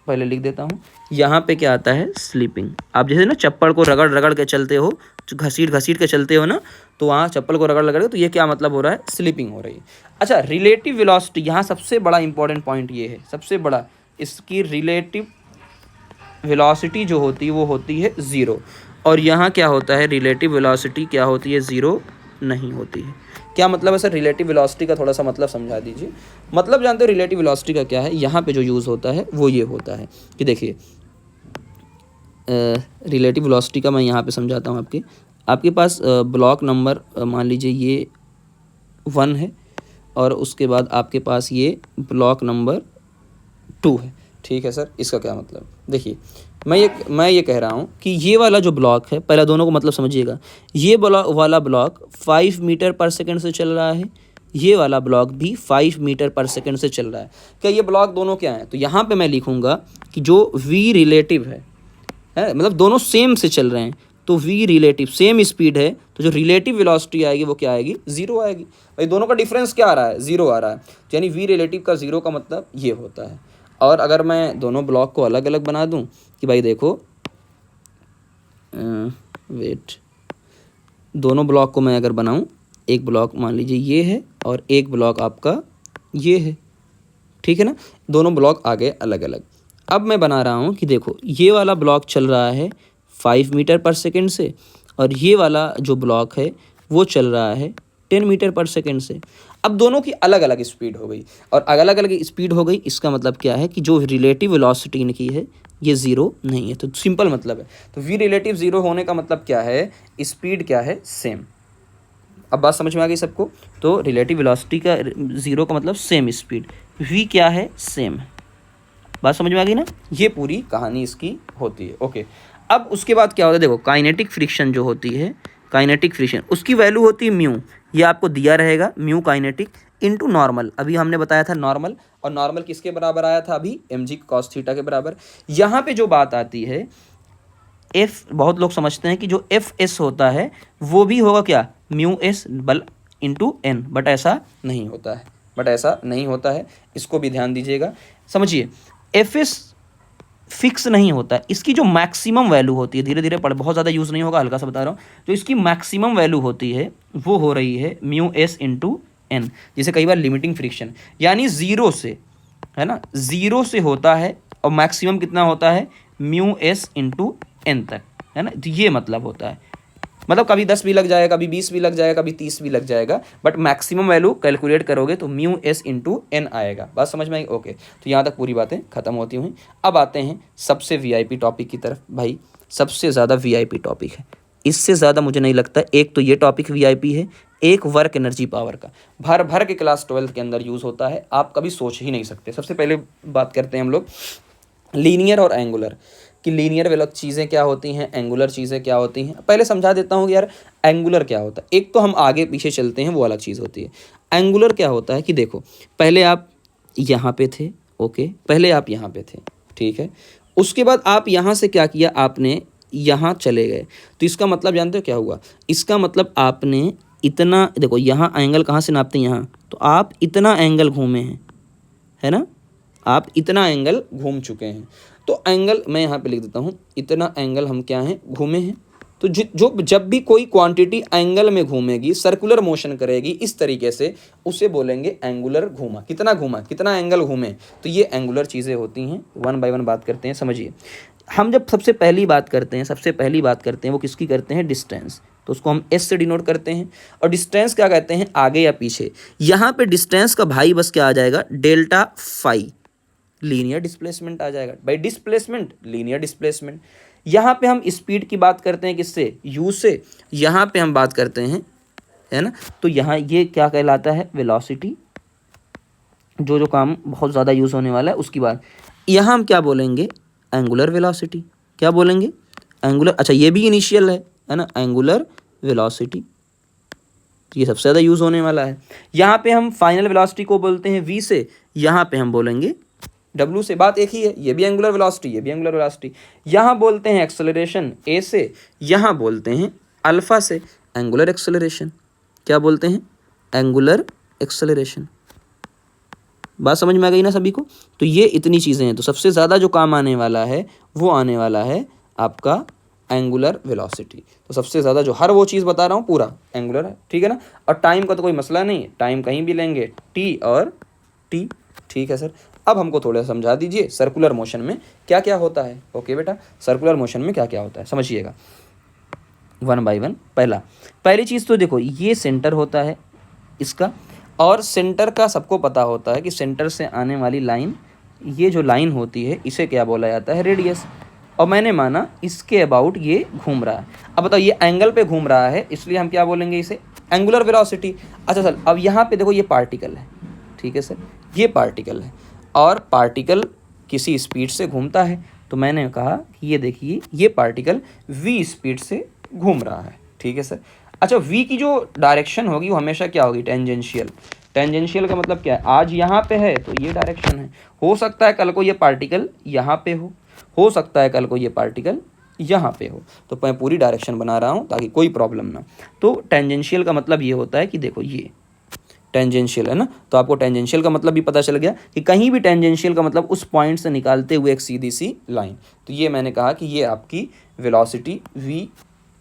पहले लिख देता हूँ। यहाँ पे क्या आता है, स्लीपिंग। आप जैसे ना चप्पल को रगड़ रगड़ के चलते हो, घसीट घसीट के चलते हो ना, तो वहाँ चप्पल को रगड़ रगड़ के, तो ये क्या मतलब हो रहा है, स्लीपिंग हो रही है। अच्छा, रिलेटिव वेलोसिटी, यहाँ सबसे बड़ा इंपॉर्टेंट पॉइंट ये है, सबसे बड़ा, इसकी रिलेटिव वेलोसिटी जो होती है वो होती है 0। और यहाँ क्या होता है, रिलेटिव वेलोसिटी क्या होती है, 0 नहीं होती है। क्या मतलब है सर रिलेटिव वेलोसिटी का, थोड़ा सा मतलब समझा दीजिए। मतलब जानते हो रिलेटिव वेलोसिटी का क्या है, यहाँ पे जो यूज़ होता है वो ये होता है कि देखिए, रिलेटिव वेलोसिटी का मैं यहाँ पे समझाता हूँ। आपके पास ब्लॉक नंबर मान लीजिए ये 1 है, और उसके बाद आपके पास ये ब्लॉक नंबर 2 है। ठीक है सर, इसका क्या मतलब, देखिए मैं ये कह रहा हूँ कि ये वाला जो ब्लॉक है, पहला दोनों को मतलब समझिएगा। ये वाला ब्लॉक 5 मीटर पर सेकंड से चल रहा है, ये वाला ब्लॉक भी 5 मीटर पर सेकंड से चल रहा है। क्या ये ब्लॉक दोनों क्या हैं, तो यहाँ पे मैं लिखूँगा कि जो v रिलेटिव है, मतलब दोनों सेम से चल रहे हैं, तो v रिलेटिव सेम स्पीड है, तो जो रिलेटिव वेलोसिटी आएगी वो क्या आएगी, 0 आएगी। भाई दोनों का डिफरेंस क्या आ रहा है, 0 आ रहा है, यानी v रिलेटिव का 0 का मतलब ये होता है। और अगर मैं दोनों ब्लॉक को अलग अलग बना दूं कि भाई देखो, वेट, दोनों ब्लॉक को मैं अगर बनाऊं, एक ब्लॉक मान लीजिए ये है और एक ब्लॉक आपका ये है, ठीक है ना, दोनों ब्लॉक आ गए अलग अलग। अब मैं बना रहा हूं कि देखो, ये वाला ब्लॉक चल रहा है 5 मीटर पर सेकेंड से, और ये वाला जो ब्लॉक है वो चल रहा है 10 मीटर पर सेकेंड से। अब दोनों की अलग अलग स्पीड हो गई, और अलग अलग स्पीड हो गई, इसका मतलब क्या है कि जो रिलेटिव वेलोसिटी इनकी है ये 0 नहीं है। तो सिंपल मतलब है, तो v रिलेटिव 0 होने का मतलब क्या है, स्पीड क्या है, सेम। अब बात समझ में आ गई सबको। तो रिलेटिव वेलोसिटी का 0 का मतलब सेम स्पीड, v क्या है, सेम है। बात समझ में आ गई ना, ये पूरी कहानी इसकी होती है। ओके, अब उसके बाद क्या होता है, देखो काइनेटिक फ्रिक्शन जो होती है, काइनेटिक फ्रिक्शन उसकी वैल्यू होती है म्यू, ये आपको दिया रहेगा, म्यू काइनेटिक इनटू नॉर्मल। अभी हमने बताया था नॉर्मल, और नॉर्मल किसके बराबर आया था अभी, mg cos थीटा के बराबर। यहाँ पे जो बात आती है, एफ, बहुत लोग समझते हैं कि जो एफ एस होता है वो भी होगा क्या, म्यू एस बल इंटू एन, बट ऐसा नहीं होता है, इसको भी ध्यान दीजिएगा, समझिए। एफ एस फिक्स नहीं होता है, इसकी जो मैक्सिमम वैल्यू होती है, धीरे धीरे पढ़, बहुत ज़्यादा यूज़ नहीं होगा, हल्का सा बता रहा हूँ, जो इसकी मैक्सिमम वैल्यू होती है वो हो रही है म्यू एस इंटू एन, जिसे कई बार लिमिटिंग फ्रिक्शन, यानी 0 से, है ना, 0 से होता है, और मैक्सिमम कितना होता है, म्यू एस इंटू एन तक, है ना, तो ये मतलब होता है। मतलब कभी 10 भी लग जाएगा, कभी 20 भी लग जाएगा, कभी 30 भी लग जाएगा, बट मैक्सिमम वैल्यू कैलकुलेट करोगे तो म्यू एस इंटू एन आएगा। बात समझ में आई, ओके। तो यहाँ तक पूरी बातें खत्म होती हुई, अब आते हैं सबसे वीआईपी टॉपिक की तरफ। भाई सबसे ज़्यादा वीआईपी टॉपिक है, इससे ज़्यादा मुझे नहीं लगता। एक तो ये टॉपिक वीआईपी है, एक वर्क एनर्जी पावर का भर भर के क्लास 12th के अंदर यूज़ होता है, आप कभी सोच ही नहीं सकते। सबसे पहले बात करते हैं हम लोग लीनियर और एंगुलर, कि लीनियर वाला चीज़ें क्या होती हैं, एंगुलर चीज़ें क्या होती हैं। पहले समझा देता हूँ कि यार एंगुलर क्या होता है। एक तो हम आगे पीछे चलते हैं, वो अलग चीज़ होती है। एंगुलर क्या होता है कि देखो, पहले आप यहाँ पे थे, ओके, पहले आप यहाँ पे थे, ठीक है, उसके बाद आप यहाँ से क्या किया, आपने यहाँ चले गए, तो इसका मतलब जानते हो क्या हुआ, इसका मतलब आपने इतना, देखो यहाँ एंगल कहाँ से नापते हैं, यहाँ, तो आप इतना एंगल घूमे हैं, है ना, आप इतना एंगल घूम चुके हैं। तो एंगल मैं यहाँ पे लिख देता हूँ, इतना एंगल हम क्या हैं, घूमे हैं। तो जो जब भी कोई क्वांटिटी एंगल में घूमेगी, सर्कुलर मोशन करेगी इस तरीके से, उसे बोलेंगे एंगुलर घूमा। कितना घूमा, कितना एंगल घूमे, तो ये एंगुलर चीज़ें होती हैं। 1 बाय 1 बात करते हैं, समझिए। हम जब सबसे पहली बात करते हैं वो किसकी करते हैं, डिस्टेंस, तो उसको हम एस से डिनोट करते हैं। और डिस्टेंस क्या कहते हैं, आगे या पीछे। यहाँ पे डिस्टेंस का भाई बस क्या आ जाएगा, डेल्टा फाई, लीनियर डिस्प्लेसमेंट आ जाएगा। भाई डिस्प्लेसमेंट, लीनियर डिस्प्लेसमेंट। यहाँ पे हम स्पीड की बात करते हैं किससे, यू से, यहाँ पे हम बात करते हैं, है ना, तो यहाँ ये क्या कहलाता है, वेलोसिटी, जो काम बहुत ज़्यादा यूज़ होने वाला है उसकी बात। यहाँ हम क्या बोलेंगे, एंगुलर वेलोसिटी, क्या बोलेंगे, एंगुलर, अच्छा ये भी इनिशियल है ना, एंगुलर वेलोसिटी, ये सबसे ज़्यादा यूज़ होने वाला है। यहाँ पे हम फाइनल वेलोसिटी को बोलते हैं v से, यहाँ पे हम बोलेंगे w से। बात एक ही है, ये भी एंगुलर वेलोसिटी, ये भी एंगुलर वेलोसिटी। यहाँ बोलते हैं एक्सेलरेशन a से, यहाँ बोलते हैं अल्फा से, एंगुलर एक्सेलरेशन। क्या बोलते हैं, एंगुलर एक्सेलरेशन। बात समझ में आ गई ना सभी को? तो ये इतनी चीज़ें हैं। तो सबसे ज़्यादा जो काम आने वाला है वो आने वाला है आपका एंगुलर वेलोसिटी। तो सबसे ज़्यादा जो हर वो चीज़ बता रहा हूँ पूरा एंगुलर है, ठीक है ना। और टाइम का तो कोई मसला नहीं है, टाइम कहीं भी लेंगे, टी और टी, ठीक है सर। अब हमको थोड़ा समझा दीजिए सर्कुलर मोशन में क्या क्या होता है। ओके बेटा, सर्कुलर मोशन में क्या क्या होता है समझिएगा वन बाय वन। पहली चीज़ तो देखो, ये सेंटर होता है इसका, और सेंटर का सबको पता होता है कि सेंटर से आने वाली लाइन, ये जो लाइन होती है इसे क्या बोला जाता है, रेडियस। और मैंने माना इसके अबाउट ये घूम रहा है। अब बताओ ये एंगल पे घूम रहा है, इसलिए हम क्या बोलेंगे इसे, एंगुलर वेलोसिटी। अच्छा सर, अब यहाँ पे देखो ये पार्टिकल है, ठीक है सर, ये पार्टिकल है और पार्टिकल किसी स्पीड से घूमता है। तो मैंने कहा कि ये देखिए ये पार्टिकल v स्पीड से घूम रहा है, ठीक है सर। अच्छा, v की जो डायरेक्शन होगी वो हमेशा क्या होगी, टेंजेंशियल। टेंजेंशियल का मतलब क्या है, आज यहाँ पे है तो ये डायरेक्शन है, हो सकता है कल को ये पार्टिकल यहाँ पे हो सकता है कल को ये पार्टिकल यहाँ पे हो। तो मैं पूरी डायरेक्शन बना रहा हूँ ताकि कोई प्रॉब्लम ना। तो टेंजेंशियल का मतलब ये होता है कि देखो ये टेंजेंशियल है ना, तो आपको टेंजेंशियल का मतलब भी पता चल गया कि कहीं भी टेंजेंशियल का मतलब उस पॉइंट से निकालते हुए एक सीधी सी लाइन। तो ये मैंने कहा कि ये आपकी वेलोसिटी v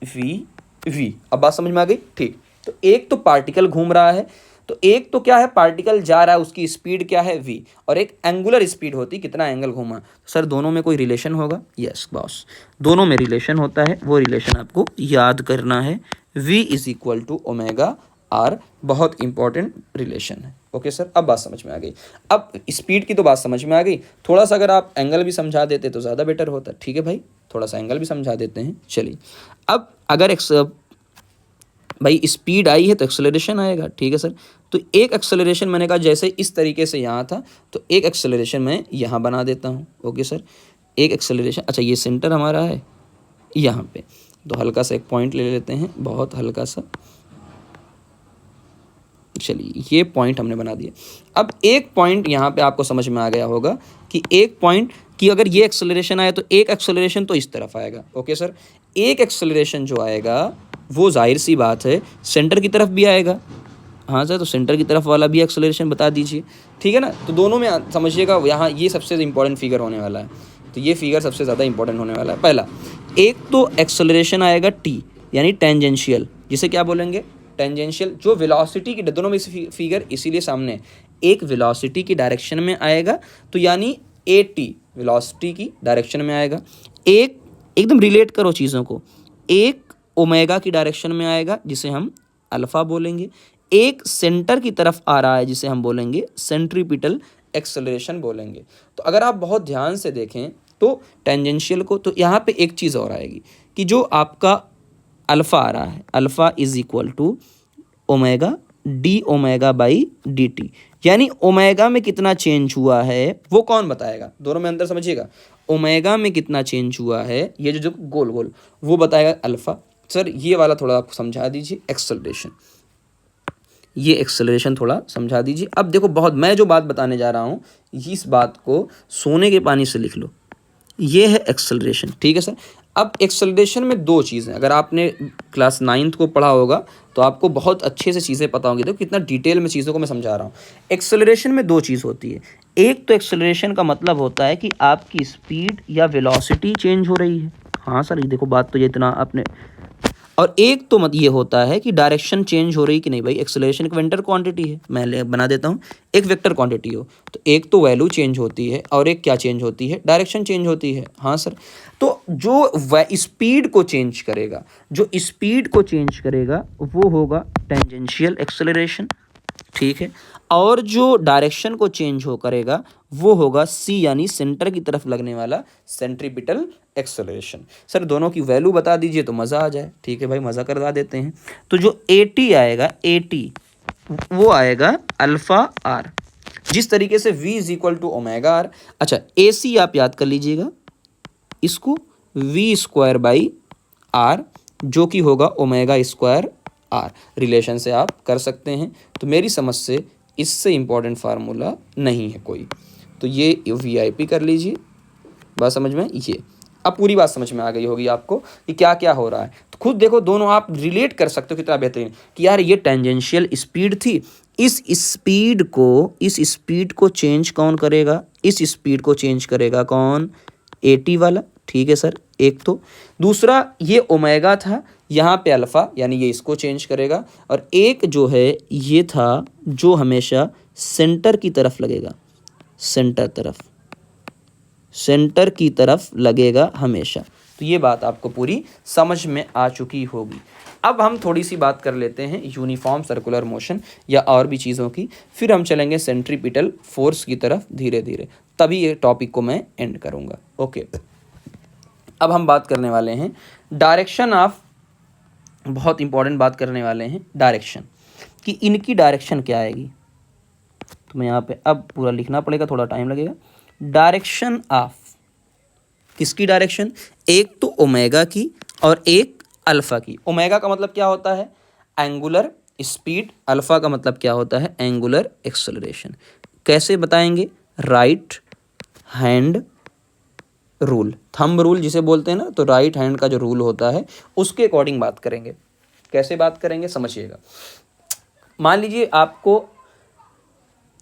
v v। अब बात समझ में आ गई, ठीक। तो एक तो पार्टिकल घूम रहा है, तो एक तो क्या है, पार्टिकल जा रहा है उसकी स्पीड क्या है v, और एक एंगुलर स्पीड होती कितना एंगल घूमा। सर दोनों में कोई रिलेशन होगा, यस बॉस, दोनों में रिलेशन होता है। वो रिलेशन आपको याद करना है, v is equal to omega R, बहुत इंपॉर्टेंट रिलेशन है। ओके सर, अब बात समझ में आ गई। अब स्पीड की तो बात समझ में आ गई, थोड़ा सा अगर आप एंगल भी समझा देते तो ज़्यादा बेटर होता। ठीक है भाई, थोड़ा सा एंगल भी समझा देते हैं। चलिए, अब अगर भाई स्पीड आई है तो एक्सेलरेशन आएगा, ठीक है सर। तो एक एक्सेलरेशन मैंने कहा जैसे इस तरीके से यहाँ था, तो एक एक्सेलरेशन मैं यहाँ बना देता हूँ। ओके सर, एक एक्सेलरेशन, अच्छा ये सेंटर हमारा है यहाँ पे, तो हल्का सा एक पॉइंट ले लेते हैं, बहुत हल्का सा। चलिए, ये पॉइंट हमने बना दिया। अब एक पॉइंट यहाँ पे आपको समझ में आ गया होगा कि एक पॉइंट कि अगर ये एक्सेलरेशन आया तो एक एक्सेलरेशन तो इस तरफ आएगा। ओके सर, एक एक्सेलरेशन जो आएगा वो जाहिर सी बात है सेंटर की तरफ भी आएगा। हाँ सर, तो सेंटर की तरफ वाला भी एक्सेलरेशन बता दीजिए, ठीक है ना। तो दोनों में समझिएगा, यहाँ ये सबसे इंपॉर्टेंट फिगर होने वाला है। तो ये फिगर सबसे ज़्यादा इंपॉर्टेंट होने वाला है। पहला, एक तो एक्सेलरेशन आएगा टी यानी टेंजेंशियल, जिसे क्या बोलेंगे, टेंजेंशियल। जो वेलोसिटी की, दोनों में से फिगर इसीलिए सामने, एक वेलोसिटी की डायरेक्शन में आएगा तो यानी ए टी वेलोसिटी की डायरेक्शन में आएगा। एक एकदम रिलेट करो चीज़ों को, एक ओमेगा की डायरेक्शन में आएगा जिसे हम अल्फा बोलेंगे, एक सेंटर की तरफ आ रहा है जिसे हम बोलेंगे सेंट्रीपिटल एक्सेलरेशन बोलेंगे। तो अगर आप बहुत ध्यान से देखें तो टेंजेंशियल को, तो यहाँ पे एक चीज़ और आएगी कि जो आपका अल्फ़ा आ रहा है, alpha is equal to omega D omega by D T, यानी ओमेगा में कितना चेंज हुआ है वो कौन बताएगा, दोनों में अंतर समझिएगा। ओमेगा में कितना चेंज हुआ है, ये जो गोल गोल, वो बताएगा अल्फ़ा। सर ये वाला थोड़ा आप समझा दीजिए, एक्सेलरेशन, ये एक्सेलरेशन थोड़ा समझा दीजिए। अब देखो, बहुत मैं जो बात बताने जा रहा हूँ इस बात को सोने के पानी से लिख लो, ये है एक्सेलरेशन, ठीक है सर। अब एक्सेलरेशन में दो चीज़ें, अगर आपने क्लास 9th को पढ़ा होगा तो आपको बहुत अच्छे से चीज़ें पता होंगी। देखो कितना डिटेल में चीज़ों को मैं समझा रहा हूँ। एक्सेलरेशन में दो चीज़ होती है, एक तो एक्सेलरेशन का मतलब होता है कि आपकी स्पीड या वेलोसिटी चेंज हो रही है। हाँ सर, ये देखो बात तो ये इतना आपने, और एक तो मत ये होता है कि डायरेक्शन चेंज हो रही कि नहीं। भाई एक्सेलरेशन एक वेक्टर क्वांटिटी है, मैं बना देता हूँ, एक वेक्टर क्वांटिटी हो तो एक तो वैल्यू चेंज होती है और एक क्या चेंज होती है, डायरेक्शन चेंज होती है। हाँ सर, तो जो स्पीड को चेंज करेगा, जो स्पीड को चेंज करेगा वो होगा टेंजेंशियल एक्सेलरेशन, ठीक है। और जो डायरेक्शन को चेंज हो करेगा वो होगा सी यानी सेंटर की तरफ लगने वाला सेंट्रीपिटल एक्सेलरेशन। सर दोनों की वैल्यू बता दीजिए तो मज़ा आ जाए। ठीक है भाई, मज़ा करवा देते हैं। तो जो ए टी आएगा, ए टी वो आएगा अल्फ़ा आर, जिस तरीके से v is equal to omega R. अच्छा, ए सी आप याद कर लीजिएगा, इसको v स्क्वायर बाई आर, जो कि होगा ओमेगा स्क्वायर आर, रिलेशन से आप कर सकते हैं। तो मेरी समझ से इससे इंपॉर्टेंट फार्मूला नहीं है कोई, तो ये वीआईपी कर लीजिए, बात समझ में ये। अब पूरी बात समझ में आ गई होगी आपको कि क्या क्या हो रहा है। तो खुद देखो, दोनों आप रिलेट कर सकते हो कितना बेहतरीन कि यार ये टेंजेंशियल स्पीड थी, इस स्पीड को चेंज कौन करेगा, इस स्पीड को चेंज करेगा कौन, एटी वाला, ठीक है सर। एक तो दूसरा ये ओमेगा था, यहाँ पे अल्फ़ा, यानी ये इसको चेंज करेगा, और एक जो है ये था जो हमेशा सेंटर की तरफ लगेगा, सेंटर की तरफ लगेगा हमेशा। तो ये बात आपको पूरी समझ में आ चुकी होगी। अब हम थोड़ी सी बात कर लेते हैं यूनिफॉर्म सर्कुलर मोशन या और भी चीज़ों की, फिर हम चलेंगे सेंट्रीपिटल फोर्स की तरफ धीरे धीरे, तभी ये टॉपिक को मैं एंड करूँगा। ओके, अब हम बात करने वाले हैं डायरेक्शन ऑफ, बहुत इंपॉर्टेंट बात करने वाले हैं डायरेक्शन, कि इनकी डायरेक्शन क्या आएगी। तो मैं यहाँ पे अब पूरा लिखना पड़ेगा, थोड़ा टाइम लगेगा। डायरेक्शन ऑफ, किसकी डायरेक्शन, एक तो ओमेगा की और एक अल्फ़ा की। ओमेगा का मतलब क्या होता है, एंगुलर स्पीड, अल्फ़ा का मतलब क्या होता है, एंगुलर एक्सेलरेशन। कैसे बताएंगे, right hand rule, thumb rule जिसे बोलते हैं ना, तो राइट हैंड का जो रूल होता है उसके अकॉर्डिंग बात करेंगे। कैसे बात करेंगे समझिएगा। मान लीजिए आपको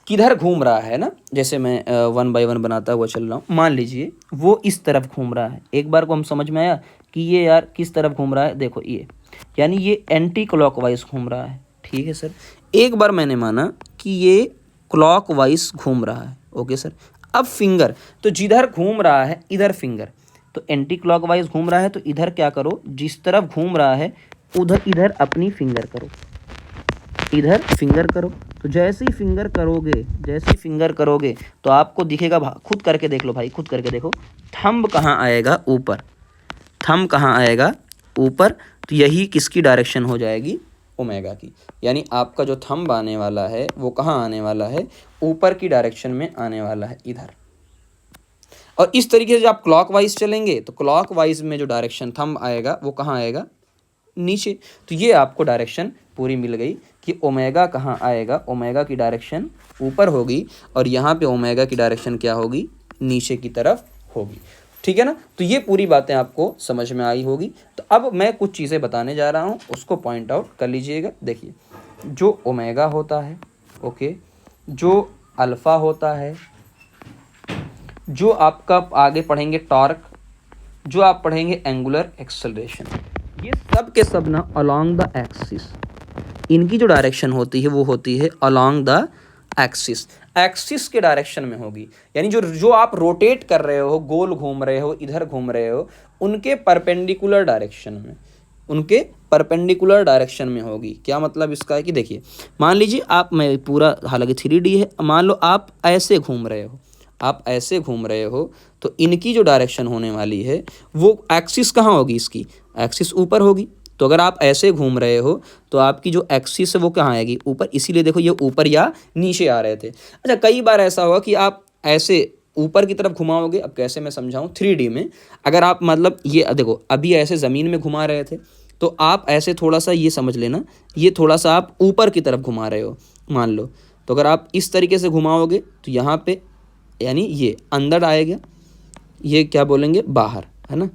किधर घूम रहा है ना, जैसे मैं 1 बाय 1 बनाता हुआ चल रहा हूँ, मान लीजिए वो इस तरफ घूम रहा है। एक बार को हम समझ में आया कि ये यार किस तरफ घूम रहा है, देखो ये, यानी ये एंटी क्लॉकवाइज घूम रहा है, ठीक है सर। एक बार मैंने माना कि ये क्लॉकवाइज घूम रहा है, ओके सर। अब फिंगर, तो जिधर घूम रहा है इधर फिंगर, तो एंटी क्लॉकवाइज घूम रहा है तो इधर क्या करो, जिस तरफ घूम रहा है उधर इधर अपनी फिंगर करो, इधर फिंगर करो। तो जैसे ही फिंगर करोगे तो आपको दिखेगा, खुद करके देख लो भाई, खुद करके देखो, थंब कहाँ आएगा, ऊपर, थंब कहाँ आएगा, ऊपर। तो यही किसकी डायरेक्शन हो जाएगी, ओमेगा की। यानी आपका जो थंब आने वाला है वो कहाँ आने वाला है, ऊपर की डायरेक्शन में आने वाला है, इधर। और इस तरीके से जब आप क्लॉकवाइज चलेंगे तो क्लॉकवाइज में जो डायरेक्शन थंब आएगा वो कहाँ आएगा, नीचे। तो ये आपको डायरेक्शन पूरी मिल गई कि ओमेगा कहाँ आएगा, ओमेगा की डायरेक्शन ऊपर होगी और यहाँ पे ओमेगा की डायरेक्शन क्या होगी, नीचे की तरफ होगी, ठीक है ना। तो ये पूरी बातें आपको समझ में आई होगी। तो अब मैं कुछ चीज़ें बताने जा रहा हूँ, उसको पॉइंट आउट कर लीजिएगा। देखिए, जो ओमेगा होता है, ओके, जो अल्फ़ा होता है, जो आपका आगे पढ़ेंगे टॉर्क, जो आप पढ़ेंगे एंगुलर एक्सेलरेशन, ये सब के सब ना अलोंग द एक्सिस, इनकी जो डायरेक्शन होती है वो होती है अलोंग द एक्सिस, एक्सिस के डायरेक्शन में होगी। यानी जो आप रोटेट कर रहे हो, गोल घूम रहे हो, इधर घूम रहे हो, उनके परपेंडिकुलर डायरेक्शन में, उनके परपेंडिकुलर डायरेक्शन में होगी। क्या मतलब इसका है कि देखिए, मान लीजिए आप, मैं पूरा, हालांकि 3D है, मान लो आप ऐसे घूम रहे हो, आप ऐसे घूम रहे हो, तो इनकी जो डायरेक्शन होने वाली है वो एक्सिस कहाँ होगी, इसकी एक्सिस ऊपर होगी। तो अगर आप ऐसे घूम रहे हो तो आपकी जो एक्सिस है वो कहाँ आएगी, ऊपर। इसीलिए देखो ये ऊपर या नीचे आ रहे थे। अच्छा, कई बार ऐसा होगा कि आप ऐसे ऊपर की तरफ घुमाओगे। अब कैसे मैं समझाऊं, 3D में अगर आप, मतलब ये देखो, अभी ऐसे ज़मीन में घुमा रहे थे तो आप ऐसे थोड़ा सा ये समझ लेना, ये थोड़ा सा आप ऊपर की तरफ घुमा रहे हो, मान लो। तो अगर आप इस तरीके से घुमाओगे तो यहाँ पे, यानी ये अंदर आएगा, ये क्या बोलेंगे, बाहर, है ना।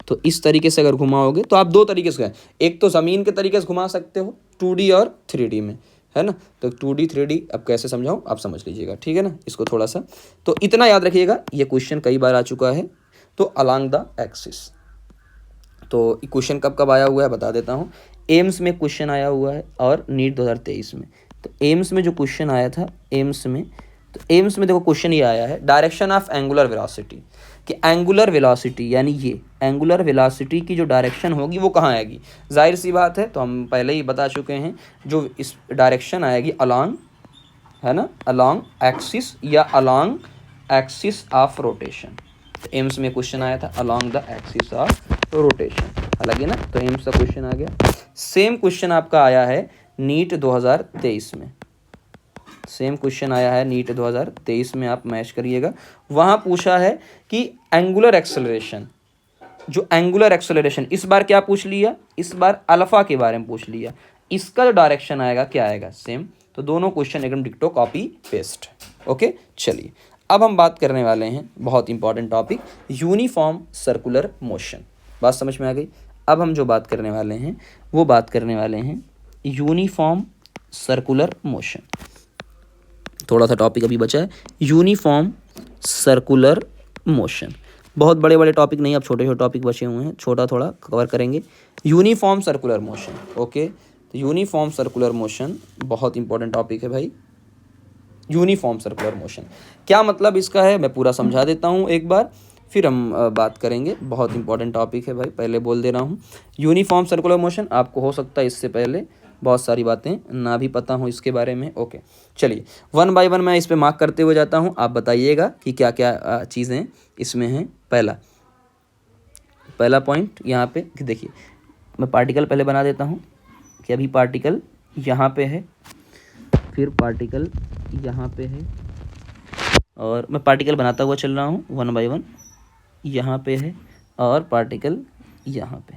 तो इस तरीके से अगर घुमाओगे तो आप दो तरीके से, एक तो ज़मीन के तरीके से घुमा सकते हो 2D और 3D में, है ना। तो 2D 3D अब कैसे समझाऊं, आप समझ लीजिएगा, ठीक है ना। इसको थोड़ा सा तो इतना याद रखिएगा, ये क्वेश्चन कई बार आ चुका है। तो अलोंग द एक्सिस, तो क्वेश्चन कब कब आया हुआ है बता देता हूँ। एम्स में क्वेश्चन आया हुआ है और नीट 2023 में। तो एम्स में जो क्वेश्चन आया था, एम्स में देखो क्वेश्चन ये आया है, डायरेक्शन ऑफ एंगुलर वेलोसिटी, कि एंगुलर वेलोसिटी, यानी ये एंगुलर वेलोसिटी की जो डायरेक्शन होगी वो कहाँ आएगी। जाहिर सी बात है, तो हम पहले ही बता चुके हैं, जो इस डायरेक्शन आएगी अलोंग, है ना, अलोंग एक्सिस या अलोंग एक्सिस ऑफ रोटेशन। तो एम्स में क्वेश्चन आया था along the axis of rotation, अलग है ना। तो एम्स का क्वेश्चन आ गया। सेम क्वेश्चन आपका आया है नीट 2023 में, सेम क्वेश्चन आया है नीट 2023 में, आप मैच करिएगा। वहाँ पूछा है कि एंगुलर एक्सेलरेशन, जो एंगुलर एक्सेलरेशन, इस बार क्या पूछ लिया, इस बार अल्फा के बारे में पूछ लिया। इसका जो डायरेक्शन आएगा क्या आएगा, सेम। तो दोनों क्वेश्चन एकदम डिक्टो कॉपी पेस्ट। ओके, चलिए अब हम बात करने वाले हैं बहुत important topic, uniform circular motion. बात समझ में आ गई। अब हम जो बात करने वाले हैं वो बात करने वाले हैं यूनिफॉर्म सर्कुलर मोशन। थोड़ा सा टॉपिक अभी बचा है, यूनिफॉर्म सर्कुलर मोशन। बहुत बड़े बड़े टॉपिक नहीं, अब छोटे छोटे टॉपिक बचे हुए हैं, छोटा थोड़ा कवर करेंगे। Uniform circular motion, okay. तो यूनिफॉर्म सर्कुलर मोशन बहुत इंपॉर्टेंट टॉपिक है भाई। यूनिफॉर्म सर्कुलर मोशन क्या मतलब इसका है, मैं पूरा समझा देता हूँ एक बार, फिर हम बात करेंगे। बहुत इंपॉर्टेंट टॉपिक है भाई, पहले बोल दे रहा हूँ। यूनिफॉर्म सर्कुलर मोशन, आपको हो सकता है इससे पहले बहुत सारी बातें ना भी पता हो इसके बारे में, ओके। चलिए 1 बाय 1 मैं इस पे मार्क करते हुए जाता हूँ, आप बताइएगा कि क्या क्या चीज़ें इसमें हैं। पहला पॉइंट यहाँ पे कि देखिए, मैं पार्टिकल पहले बना देता हूँ कि अभी पार्टिकल यहाँ पे है, फिर पार्टिकल यहाँ पे है, और मैं पार्टिकल बनाता हुआ चल रहा हूँ 1 बाय 1। यहाँ पे है और पार्टिकल यहाँ पे।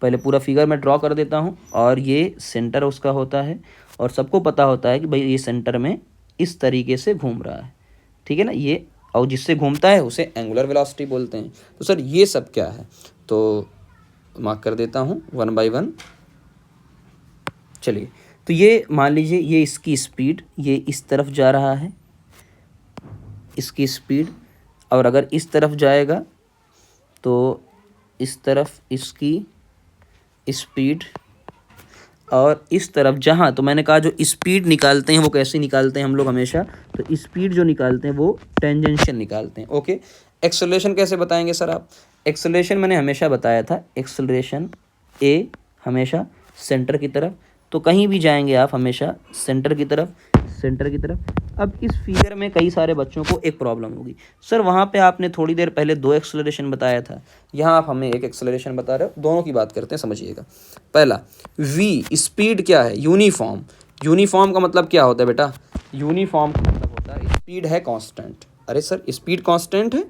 पहले पूरा फिगर मैं ड्रॉ कर देता हूँ, और ये सेंटर उसका होता है, और सबको पता होता है कि भाई ये सेंटर में इस तरीके से घूम रहा है, ठीक है ना ये, और जिससे घूमता है उसे एंगुलर वेलोसिटी बोलते हैं। तो सर ये सब क्या है, तो मार्क कर देता हूँ 1 बाय 1। चलिए, तो ये मान लीजिए ये इसकी स्पीड, ये इस तरफ जा रहा है, इसकी स्पीड, और अगर इस तरफ जाएगा तो इस तरफ इसकी स्पीड, और इस तरफ जहाँ, तो मैंने कहा जो स्पीड निकालते हैं वो कैसे निकालते हैं हम लोग हमेशा, तो स्पीड जो निकालते हैं वो टेंजेंशियल निकालते हैं, ओके। एक्सेलरेशन कैसे बताएंगे सर आप, एक्सेलरेशन मैंने हमेशा बताया था, एक्सेलरेशन ए हमेशा सेंटर की तरफ, तो कहीं भी जाएंगे आप हमेशा सेंटर की तरफ, सेंटर की तरफ। अब इस फिगर में कई सारे बच्चों को एक प्रॉब्लम होगी, सर वहाँ पे आपने थोड़ी देर पहले 2 एक्सेलरेशन बताया था, यहाँ आप हमें एक एक्सेलरेशन बता रहे हो, दोनों की बात करते हैं, समझिएगा। पहला वी, स्पीड क्या है, यूनिफॉर्म। यूनिफॉर्म का मतलब क्या होता है बेटा, यूनिफॉर्म का मतलब होता है स्पीड है कांस्टेंट। अरे सर स्पीड कांस्टेंट है,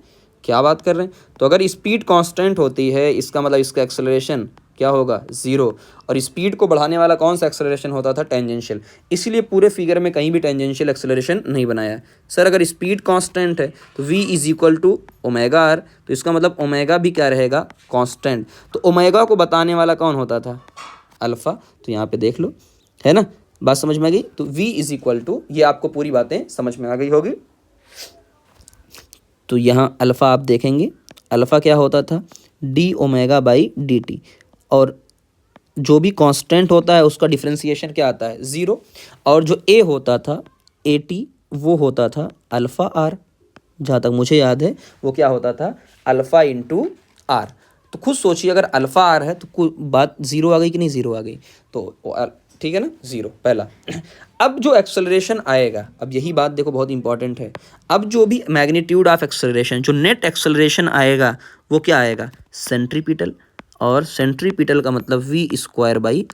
क्या बात कर रहे हैं, तो अगर स्पीड कांस्टेंट होती है इसका मतलब इसका एक्सेलरेशन क्या होगा, 0। और स्पीड को बढ़ाने वाला कौन सा एक्सेलरेशन होता था, टेंजेंशियल। इसीलिए पूरे फिगर में कहीं भी टेंजेंशियल एक्सेलरेशन नहीं बनाया। सर अगर स्पीड कांस्टेंट है तो v is equal to omega R, तो इसका मतलब ओमेगा भी क्या रहेगा, कांस्टेंट। तो ओमेगा को बताने वाला कौन होता था, अल्फा। तो यहाँ पे देख लो, है ना, बात समझ में आ गई। तो v इज इक्वल टू, ये आपको पूरी बातें समझ में आ गई होगी। तो यहाँ अल्फ़ा आप देखेंगे, अल्फ़ा क्या होता था, D omega by D T, और जो भी कांस्टेंट होता है उसका डिफरेंशिएशन क्या आता है, 0। और जो ए होता था, ए टी, वो होता था अल्फ़ा आर, जहाँ तक मुझे याद है वो क्या होता था, अल्फ़ा इंटू आर। तो खुद सोचिए, अगर अल्फ़ा आर है तो बात 0 आ गई कि नहीं, 0 आ गई, तो ठीक है ना, 0 पहला। अब जो एक्सेलरेशन आएगा, अब यही बात देखो बहुत इंपॉर्टेंट है, अब जो भी मैग्नीट्यूड ऑफ एक्सेलरेशन, जो नेट एक्सेलरेशन आएगा वो क्या आएगा, सेंट्रीपिटल, और सेंट्रीपिटल का मतलब वी स्क्वायर बाई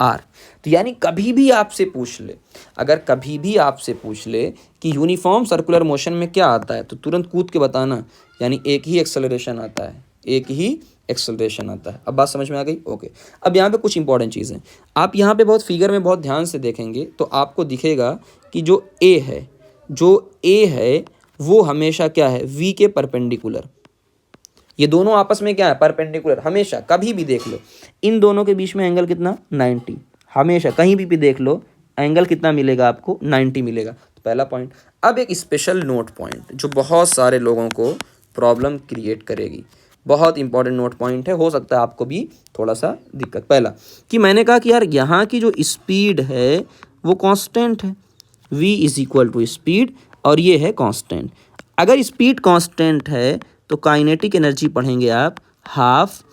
आर। तो यानी कभी भी आपसे पूछ ले, अगर कभी भी आपसे पूछ ले कि यूनिफॉर्म सर्कुलर मोशन में क्या आता है, तो तुरंत कूद के बताना, यानी एक ही एक्सेलरेशन आता है, एक ही एक्सेलरेशन आता है। अब बात समझ में आ गई, ओके। अब यहाँ पे कुछ इंपॉर्टेंट चीज़ें आप यहाँ पे बहुत फिगर में बहुत ध्यान से देखेंगे तो आपको दिखेगा कि जो ए है वो हमेशा क्या है, वी के परपेंडिकुलर। ये दोनों आपस में क्या है, परपेंडिकुलर, हमेशा कभी भी देख लो इन दोनों के बीच में एंगल कितना, 90। हमेशा कहीं भी देख लो एंगल कितना मिलेगा आपको, 90 मिलेगा। तो पहला पॉइंट। अब एक स्पेशल नोट पॉइंट जो बहुत सारे लोगों को प्रॉब्लम क्रिएट करेगी, बहुत इंपॉर्टेंट नोट पॉइंट है, हो सकता है आपको भी थोड़ा सा दिक्कत। पहला कि मैंने कहा कि यार यहाँ की जो स्पीड है वो कांस्टेंट है, v is equal to speed, और ये है कांस्टेंट। अगर स्पीड कांस्टेंट है तो काइनेटिक एनर्जी पढ़ेंगे आप, हाफ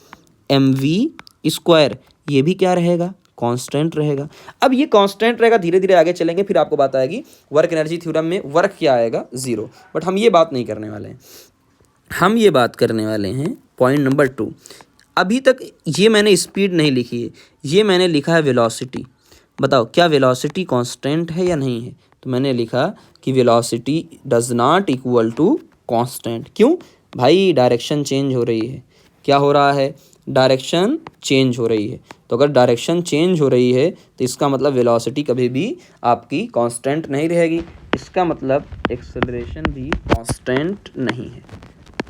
mv², ये भी क्या रहेगा, कांस्टेंट रहेगा। अब ये कांस्टेंट रहेगा, धीरे धीरे आगे चलेंगे फिर आपको बात आएगी वर्क एनर्जी थ्योरम में वर्क क्या आएगा, 0। बट हम ये बात नहीं करने वाले हैं, हम ये बात करने वाले हैं पॉइंट नंबर 2। अभी तक ये मैंने स्पीड नहीं लिखी है, ये मैंने लिखा है वेलोसिटी। बताओ क्या वेलोसिटी कांस्टेंट है या नहीं है, तो मैंने लिखा कि velocity does not equal to constant. क्यों भाई, डायरेक्शन चेंज हो रही है, क्या हो रहा है, डायरेक्शन चेंज हो रही है। तो अगर डायरेक्शन चेंज हो रही है तो इसका मतलब वेलोसिटी कभी भी आपकी कांस्टेंट नहीं रहेगी। इसका मतलब एक्सेलरेशन भी कांस्टेंट नहीं है,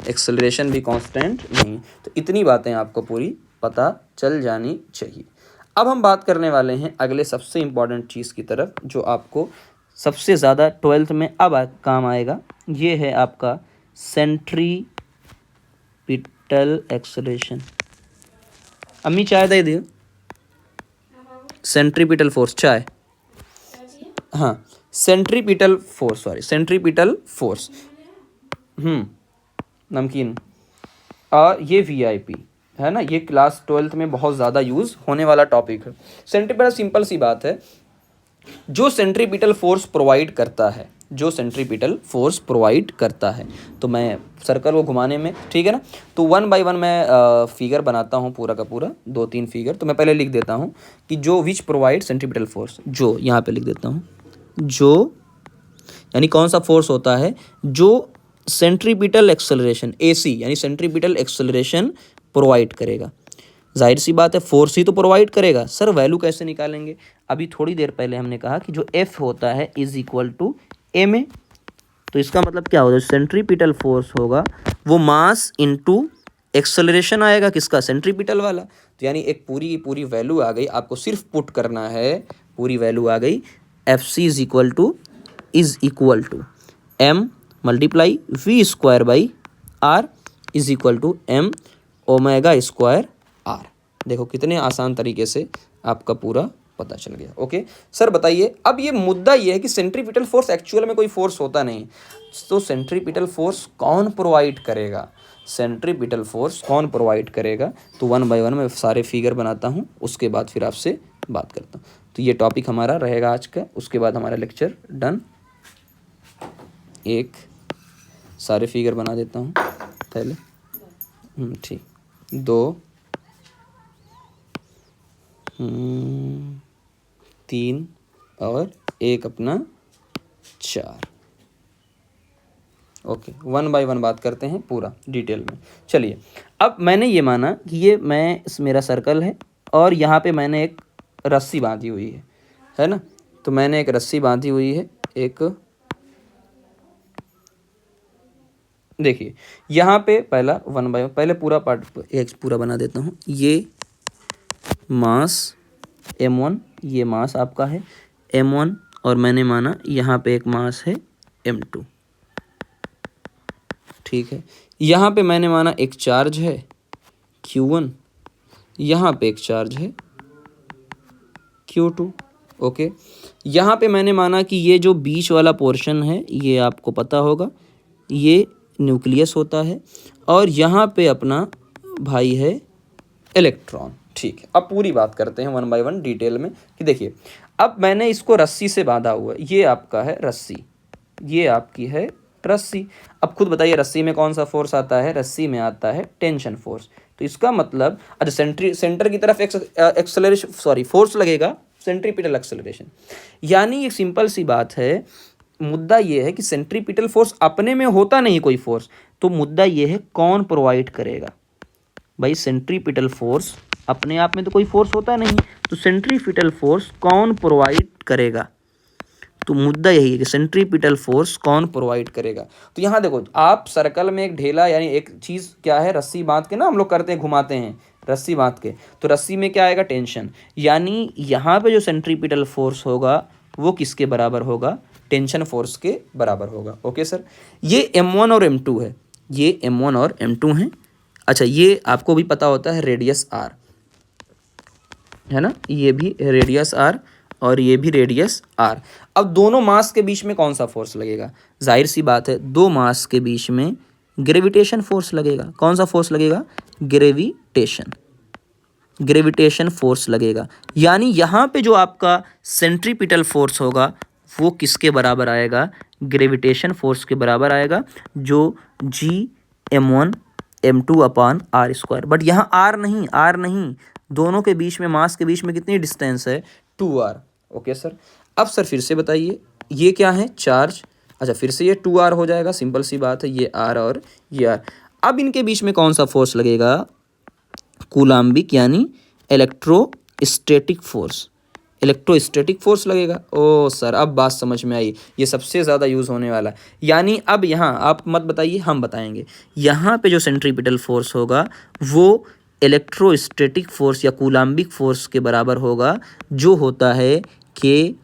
एक्सेलरेशन भी कांस्टेंट नहीं। तो इतनी बातें आपको पूरी पता चल जानी चाहिए। अब हम बात करने वाले हैं अगले सबसे इम्पॉर्टेंट चीज़ की तरफ, जो आपको सबसे ज़्यादा 12th में अब काम आएगा। ये है आपका सेंट्रीपिटल एक्सेलरेशन। अम्मी चाय दे दियो। सेंट्रीपिटल फोर्स, चाय। हाँ, centripetal force, sorry centripetal force, नमकीन। और ये वीआईपी है ना, ये क्लास 12th में बहुत ज़्यादा यूज़ होने वाला टॉपिक है। सेंट्रीपिटल सिंपल सी बात है, जो सेंट्रीपिटल फोर्स प्रोवाइड करता है, जो सेंट्रीपिटल फोर्स प्रोवाइड करता है। तो मैं सर्कल को घुमाने में, ठीक है ना, तो 1 बाय 1 मैं फिगर बनाता हूँ पूरा का पूरा, 2-3 फिगर। तो मैं पहले लिख देता हूँ कि जो विच प्रोवाइड सेंट्रीपिटल फोर्स, जो यहाँ पे लिख देता हूँ, जो यानी कौन सा फोर्स होता है जो सेंट्रीपिटल एक्सेलरेशन, एसी यानी सेंट्रीपिटल एक्सेलरेशन प्रोवाइड करेगा। जाहिर सी बात है फोर्स ही तो प्रोवाइड करेगा। सर वैल्यू कैसे निकालेंगे? अभी थोड़ी देर पहले हमने कहा कि जो एफ होता है is equal to M A. तो इसका मतलब क्या होगा, सेंट्रीपिटल फोर्स होगा वो मास इनटू एक्सेलरेशन आएगा, किसका, सेंट्रीपिटल वाला। तो यानी एक पूरी की पूरी वैल्यू आ गई, आपको सिर्फ पुट करना है, पूरी वैल्यू आ गई। F C is equal to M multiply V square by R is equal to M omega square R. देखो कितने आसान तरीके से आपका पूरा पता चल गया। ओके सर बताइए, अब ये मुद्दा ये है कि सेंट्रीपिटल फोर्स एक्चुअल में कोई फोर्स होता नहीं, तो सेंट्रीपिटल फोर्स कौन प्रोवाइड करेगा, सेंट्रीपिटल फोर्स कौन प्रोवाइड करेगा? तो 1 बाय 1 मैं सारे फिगर बनाता हूँ, उसके बाद फिर आपसे बात करता हूँ। तो ये टॉपिक हमारा रहेगा आज का, उसके बाद हमारा लेक्चर डन। एक सारे फिगर बना देता हूँ पहले, ठीक, 2 3 और एक अपना 4। ओके 1 बाय 1 बात करते हैं पूरा डिटेल में। चलिए, अब मैंने ये माना कि ये मेरा सर्कल है और यहाँ पे मैंने एक रस्सी बांधी हुई है ना। तो मैंने एक रस्सी बांधी हुई है, एक देखिए यहाँ पे पहला 1 बाय 1 पहले पूरा पार्ट एक पूरा बना देता हूँ। ये मास m1, ये मास आपका है m1 और मैंने माना यहाँ पे एक मास है m2, ठीक है। यहाँ पे मैंने माना एक चार्ज है q1, यहाँ पे एक चार्ज है q2। ओके, यहाँ पे मैंने माना कि ये जो बीच वाला पोर्शन है ये आपको पता होगा, ये न्यूक्लियस होता है और यहाँ पे अपना भाई है इलेक्ट्रॉन, ठीक है। अब पूरी बात करते हैं 1 बाय 1 डिटेल में कि देखिए, अब मैंने इसको रस्सी से बांधा हुआ है, ये आपका है रस्सी, ये आपकी है रस्सी। अब खुद बताइए रस्सी में कौन सा फोर्स आता है, रस्सी में आता है टेंशन फोर्स। तो इसका मतलब अच्छा सेंटर की तरफ एक्सेलरेशन, सॉरी फोर्स लगेगा, सेंट्रीपिटल एक्सेलरेशन। यानी एक सिंपल सी बात है, मुद्दा ये है कि सेंट्रीपिटल फोर्स अपने में होता नहीं कोई फोर्स, तो मुद्दा ये है कौन प्रोवाइड करेगा। भाई सेंट्रीपिटल फोर्स अपने आप में तो कोई फोर्स होता नहीं, तो सेंट्रीपिटल फोर्स कौन प्रोवाइड करेगा। तो मुद्दा यही है कि सेंट्रीपिटल फोर्स कौन प्रोवाइड करेगा। तो यहाँ देखो, आप सर्कल में एक ढेला यानी एक चीज़ क्या है, रस्सी बांध के ना हम लोग करते हैं, घुमाते हैं रस्सी बांध के, तो रस्सी में क्या आएगा, टेंशन। यानी यहाँ पे जो सेंट्रीपिटल फोर्स होगा वो किसके बराबर होगा, टेंशन फोर्स के बराबर होगा। ओके सर, ये m1 और m2 है, ये m1 और m2 हैं। अच्छा, ये आपको भी पता होता है रेडियस r है ना, ये भी रेडियस r और ये भी रेडियस r। अब दोनों मास के बीच में कौन सा फोर्स लगेगा, जाहिर सी बात है दो मास के बीच में ग्रेविटेशन फोर्स लगेगा। कौन सा फोर्स लगेगा, ग्रेविटेशन फोर्स लगेगा। यानी यहाँ पे जो आपका सेंट्रीपिटल फोर्स होगा वो किसके बराबर आएगा, ग्रेविटेशन फोर्स के बराबर आएगा, जो Gm1 m2 upon R square. But यहाँ r नहीं, दोनों के बीच में, मास के बीच में कितनी डिस्टेंस है, 2r। ओके सर, अब सर फिर से बताइए ये क्या है, चार्ज। अच्छा, फिर से ये 2r हो जाएगा, सिंपल सी बात है, ये r और ये r। अब इनके बीच में कौन सा फोर्स लगेगा, कूलाम्बिक यानी इलेक्ट्रोस्टैटिक फोर्स। इलेक्ट्रोस्टैटिक फोर्स लगेगा। ओ सर, अब बात समझ में आई, ये सबसे ज़्यादा यूज़ होने वाला है। यानी अब यहाँ आप मत बताइए, हम बताएंगे। यहाँ पे जो सेंट्रीपिटल फोर्स होगा वो इलेक्ट्रोस्टैटिक फोर्स या कूलाम्बिक फोर्स के बराबर होगा, जो होता है के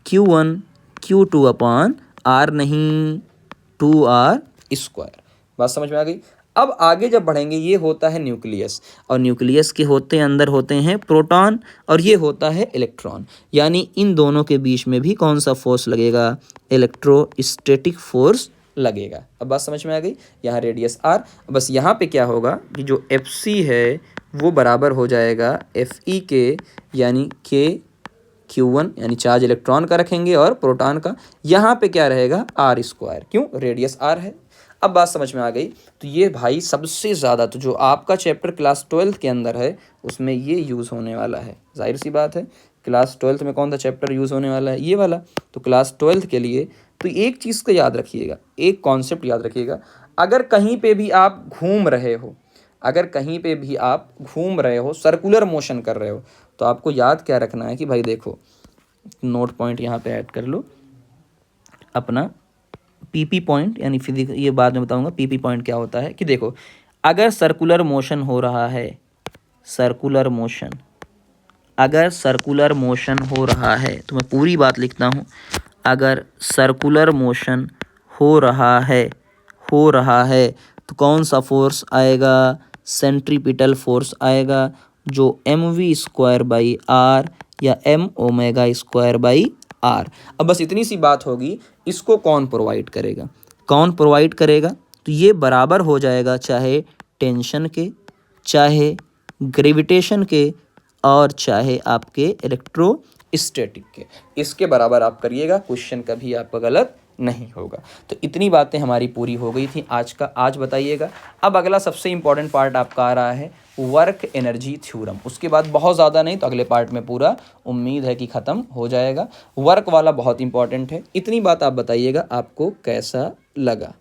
Q1 Q2 अपॉन R, नहीं 2R स्क्वायर। बात समझ में आ गई। अब आगे जब बढ़ेंगे, ये होता है न्यूक्लियस, और न्यूक्लियस के होते अंदर होते हैं प्रोटॉन, और ये होता है इलेक्ट्रॉन। यानी इन दोनों के बीच में भी कौन सा फोर्स लगेगा? इलेक्ट्रोस्टैटिक फोर्स लगेगा। अब बात समझ में आ गई। यहाँ रेडियस R, बस यहाँ पे क्या होगा कि जो FC है वो बराबर हो जाएगा FE के, यानी के Q1 यानी चार्ज इलेक्ट्रॉन का रखेंगे और प्रोटॉन का, यहाँ पे क्या रहेगा? R square. क्यों? रेडियस R है। अब बात समझ में आ गई। तो ये भाई सबसे ज़्यादा तो जो आपका चैप्टर क्लास 12th के अंदर है उसमें ये यूज़ होने वाला है। जाहिर सी बात है, क्लास 12th में कौन सा चैप्टर यूज़ होने वाला है? ये वाला। तो क्लास 12th के लिए तो एक चीज़ को याद रखिएगा, एक कॉन्सेप्ट याद रखिएगा। अगर कहीं पे भी आप घूम रहे हो, अगर कहीं पे भी आप घूम रहे हो, सर्कुलर मोशन कर रहे हो, तो आपको याद क्या रखना है कि भाई देखो, नोट पॉइंट यहाँ पे ऐड कर लो अपना पीपी पॉइंट, यानी फिजिक्स, ये बाद में बताऊंगा पीपी पॉइंट क्या होता है। कि देखो, अगर सर्कुलर मोशन हो रहा है, सर्कुलर मोशन, अगर सर्कुलर मोशन हो रहा है, तो मैं पूरी बात लिखता हूँ। अगर सर्कुलर मोशन हो रहा है, हो रहा है, तो कौन सा फोर्स आएगा? सेंट्रीपिटल फोर्स आएगा, जो mv स्क्वायर बाई आर या m omega square by R. अब बस इतनी सी बात होगी, इसको कौन प्रोवाइड करेगा? कौन प्रोवाइड करेगा? तो ये बराबर हो जाएगा चाहे टेंशन के, चाहे ग्रेविटेशन के, और चाहे आपके इलेक्ट्रोस्टैटिक के। इसके बराबर आप करिएगा, क्वेश्चन कभी आपका गलत नहीं होगा। तो इतनी बातें हमारी पूरी हो गई थी आज का। आज बताइएगा, अब अगला सबसे इंपॉर्टेंट पार्ट आपका आ रहा है वर्क एनर्जी थ्योरम। उसके बाद बहुत ज़्यादा नहीं तो अगले पार्ट में पूरा उम्मीद है कि ख़त्म हो जाएगा। वर्क वाला बहुत इंपॉर्टेंट है। इतनी बात आप बताइएगा आपको कैसा लगा।